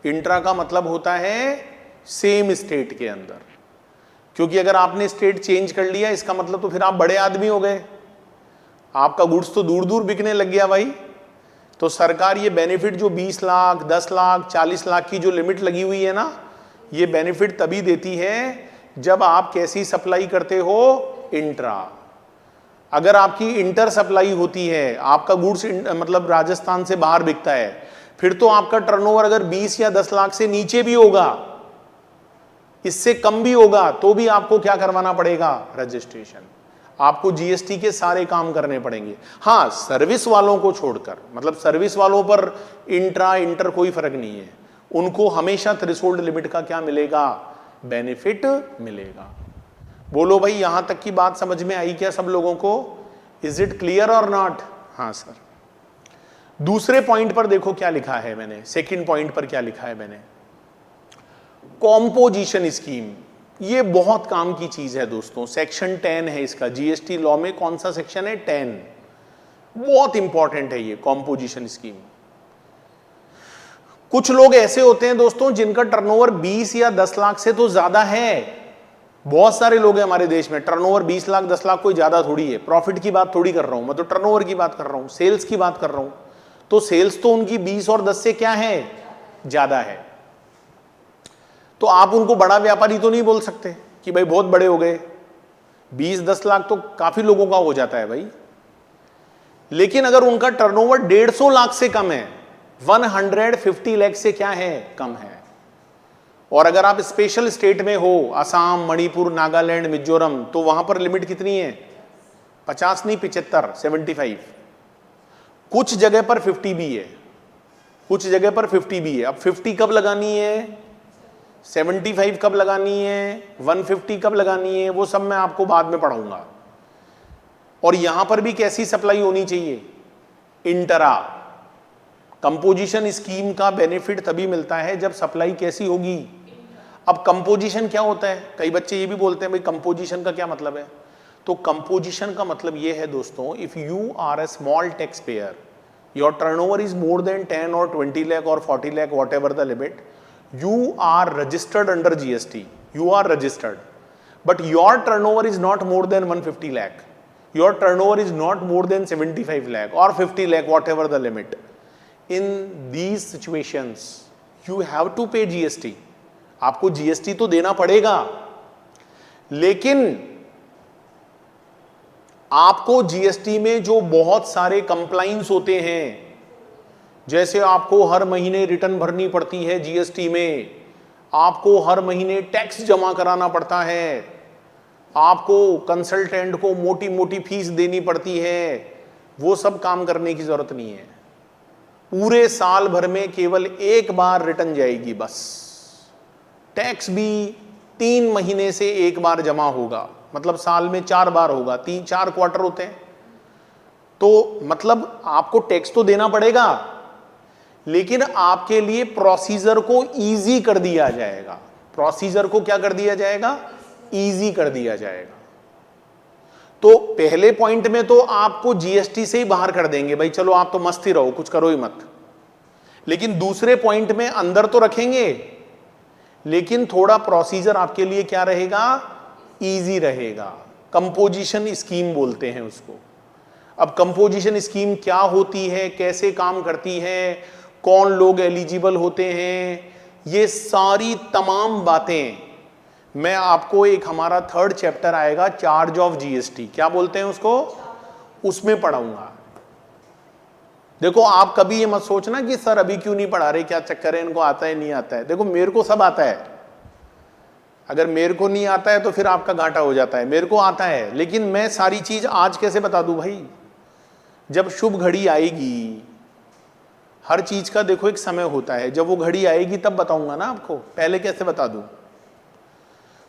इंट्रा का मतलब होता है सेम स्टेट के अंदर, क्योंकि अगर आपने स्टेट चेंज कर लिया इसका मतलब तो फिर आप बड़े आदमी हो गए, आपका गुड्स तो दूर दूर बिकने लग गया भाई। तो सरकार ये बेनिफिट जो 20 लाख, 10 लाख, 40 लाख की जो लिमिट लगी हुई है ना, ये बेनिफिट तभी देती है जब आप कैसी सप्लाई करते हो? इंट्रा। अगर आपकी इंटर सप्लाई होती है, आपका गुड्स मतलब राजस्थान से बाहर बिकता है, फिर तो आपका टर्नओवर अगर 20 या 10 लाख से नीचे भी होगा, इससे कम भी होगा, तो भी आपको क्या करवाना पड़ेगा? रजिस्ट्रेशन। आपको जीएसटी के सारे काम करने पड़ेंगे। हाँ, सर्विस वालों को छोड़कर, मतलब सर्विस वालों पर इंट्रा इंटर कोई फर्क नहीं है, उनको हमेशा थ्रेशोल्ड लिमिट का क्या मिलेगा, बेनिफिट मिलेगा। बोलो भाई यहां तक की बात समझ में आई क्या सब लोगों को? इज इट क्लियर और नॉट? हाँ सर। दूसरे पॉइंट पर देखो क्या लिखा है मैंने, सेकंड पॉइंट पर क्या लिखा है मैंने, कॉम्पोजिशन स्कीम। ये बहुत काम की चीज है दोस्तों, सेक्शन 10 है इसका, जीएसटी लॉ में कौन सा सेक्शन है, 10। बहुत इंपॉर्टेंट है ये कॉम्पोजिशन स्कीम। कुछ लोग ऐसे होते हैं दोस्तों जिनका टर्नओवर 20 या 10 लाख से तो ज्यादा है। बहुत सारे लोग हैं हमारे देश में, टर्नओवर 20 लाख 10 लाख कोई ज्यादा थोड़ी है। प्रॉफिट की बात थोड़ी कर रहा हूं मैं, तो टर्नओवर की बात कर रहा हूं, सेल्स की बात कर रहा हूं। तो सेल्स तो उनकी 20 और 10 से क्या है, ज्यादा है। तो आप उनको बड़ा व्यापारी तो नहीं बोल सकते कि भाई बहुत बड़े हो गए, 20-10 लाख तो काफी लोगों का हो जाता है भाई। लेकिन अगर उनका टर्नओवर 150 लाख से कम है, 150 लाख से क्या है, कम है, और अगर आप स्पेशल स्टेट में हो, असम, मणिपुर, नागालैंड, मिजोरम, तो वहां पर लिमिट कितनी है, 50 नहीं 75, 75। कुछ जगह पर 50 भी है, कुछ जगह पर 50 भी है। अब 50 कब लगानी है, 75 कब लगानी है, 150 कब लगानी है, वो सब मैं आपको बाद में पढ़ाऊंगा। और यहां पर भी कैसी सप्लाई होनी चाहिए, इंटरा। कंपोजिशन स्कीम का बेनिफिट तभी मिलता है जब सप्लाई कैसी होगी। अब कंपोजिशन क्या होता है, कई बच्चे ये भी बोलते हैं भाई कंपोजिशन का क्या मतलब है। तो कंपोजिशन का मतलब ये है दोस्तों, if you are a small tax payer, your turnover is more than 10 और 20 लाख और 40 lakh, whatever the limit, you are registered under GST, you are registered, but your turnover is not more than 150 lakh, your turnover is not more than 75 lakh or 50 lakh, whatever the limit. In these situations you have to pay GST. आपको GST तो देना पड़ेगा, लेकिन आपको GST में जो बहुत सारे कंप्लाइंस होते हैं, जैसे आपको हर महीने रिटर्न भरनी पड़ती है जीएसटी में, आपको हर महीने टैक्स जमा कराना पड़ता है, आपको कंसल्टेंट को मोटी मोटी फीस देनी पड़ती है, वो सब काम करने की जरूरत नहीं है। पूरे साल भर में केवल एक बार रिटर्न जाएगी बस। टैक्स भी 3 महीने से एक बार जमा होगा, मतलब साल में 4 बार होगा, 3-4 क्वार्टर होते हैं। तो मतलब आपको टैक्स तो देना पड़ेगा, लेकिन आपके लिए प्रोसीजर को इजी कर दिया जाएगा। प्रोसीजर को क्या कर दिया जाएगा, इजी कर दिया जाएगा। तो पहले पॉइंट में तो आपको जीएसटी से ही बाहर कर देंगे, भाई चलो आप तो मस्त ही रहो, कुछ करो ही मत। लेकिन दूसरे पॉइंट में अंदर तो रखेंगे, लेकिन थोड़ा प्रोसीजर आपके लिए क्या रहेगा, इजी रहेगा। कंपोजिशन स्कीम बोलते हैं उसको। अब कंपोजिशन स्कीम क्या होती है, कैसे काम करती है, कौन लोग एलिजिबल होते हैं, ये सारी तमाम बातें मैं आपको, एक हमारा 3rd चैप्टर आएगा चार्ज ऑफ जीएसटी, क्या बोलते हैं उसको, उसमें पढ़ाऊंगा। देखो आप कभी ये मत सोचना कि सर अभी क्यों नहीं पढ़ा रहे, क्या चक्कर है, इनको आता है नहीं आता है। देखो मेरे को सब आता है, अगर मेरे को नहीं आता है तो फिर आपका घाटा हो जाता है। मेरे को आता है, लेकिन मैं सारी चीज आज कैसे बता दूं भाई, जब शुभ घड़ी आएगी। हर चीज का देखो एक समय होता है, जब वो घड़ी आएगी तब बताऊंगा ना आपको, पहले कैसे बता दूं।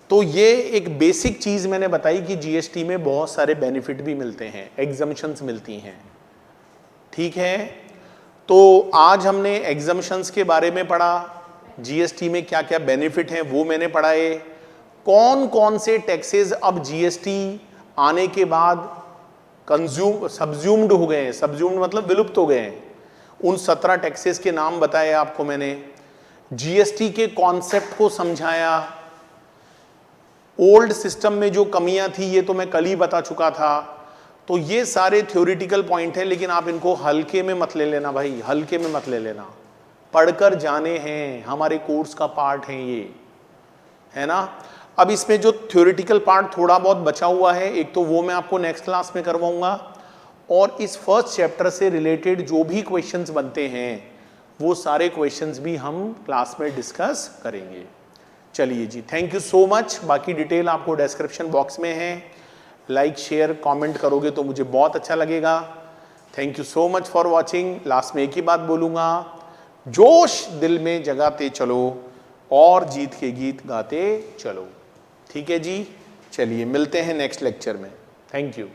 तो ये एक बेसिक चीज मैंने बताई कि जीएसटी में बहुत सारे बेनिफिट भी मिलते हैं, एग्जम्पशंस मिलती हैं, ठीक है। तो आज हमने एग्जम्पशंस के बारे में पढ़ा, जीएसटी में क्या क्या बेनिफिट हैं वो मैंने पढ़ाए, कौन कौन से टैक्सेस अब जीएसटी आने के बाद सब्ज्यूम्ड हो गए हैं, सब्ज्यूम्ड मतलब विलुप्त हो गए हैं, उन 17 टैक्सेस के नाम बताए आपको मैंने, जीएसटी के कॉन्सेप्ट को समझाया, ओल्ड सिस्टम में जो कमियां थी ये तो मैं कल ही बता चुका था। तो ये सारे थ्योरेटिकल पॉइंट हैं, लेकिन आप इनको हल्के में मत ले लेना भाई, हल्के में मत ले लेना, पढ़कर जाने हैं, हमारे कोर्स का पार्ट है ये, है ना। अब इसमें जो थ्योरेटिकल पार्ट थोड़ा बहुत बचा हुआ है, एक तो वो मैं आपको नेक्स्ट क्लास में करवाऊंगा, और इस फर्स्ट चैप्टर से रिलेटेड जो भी क्वेश्चंस बनते हैं वो सारे क्वेश्चंस भी हम क्लास में डिस्कस करेंगे। चलिए जी, थैंक यू सो मच। बाकी डिटेल आपको डिस्क्रिप्शन बॉक्स में है, लाइक शेयर कमेंट करोगे तो मुझे बहुत अच्छा लगेगा। Thank you so much for watching. Last में एक ही बात बोलूँगा, जोश दिल में जगाते चलो और जीत के गीत गाते चलो। ठीक है जी, चलिए मिलते हैं नेक्स्ट लेक्चर में। Thank you.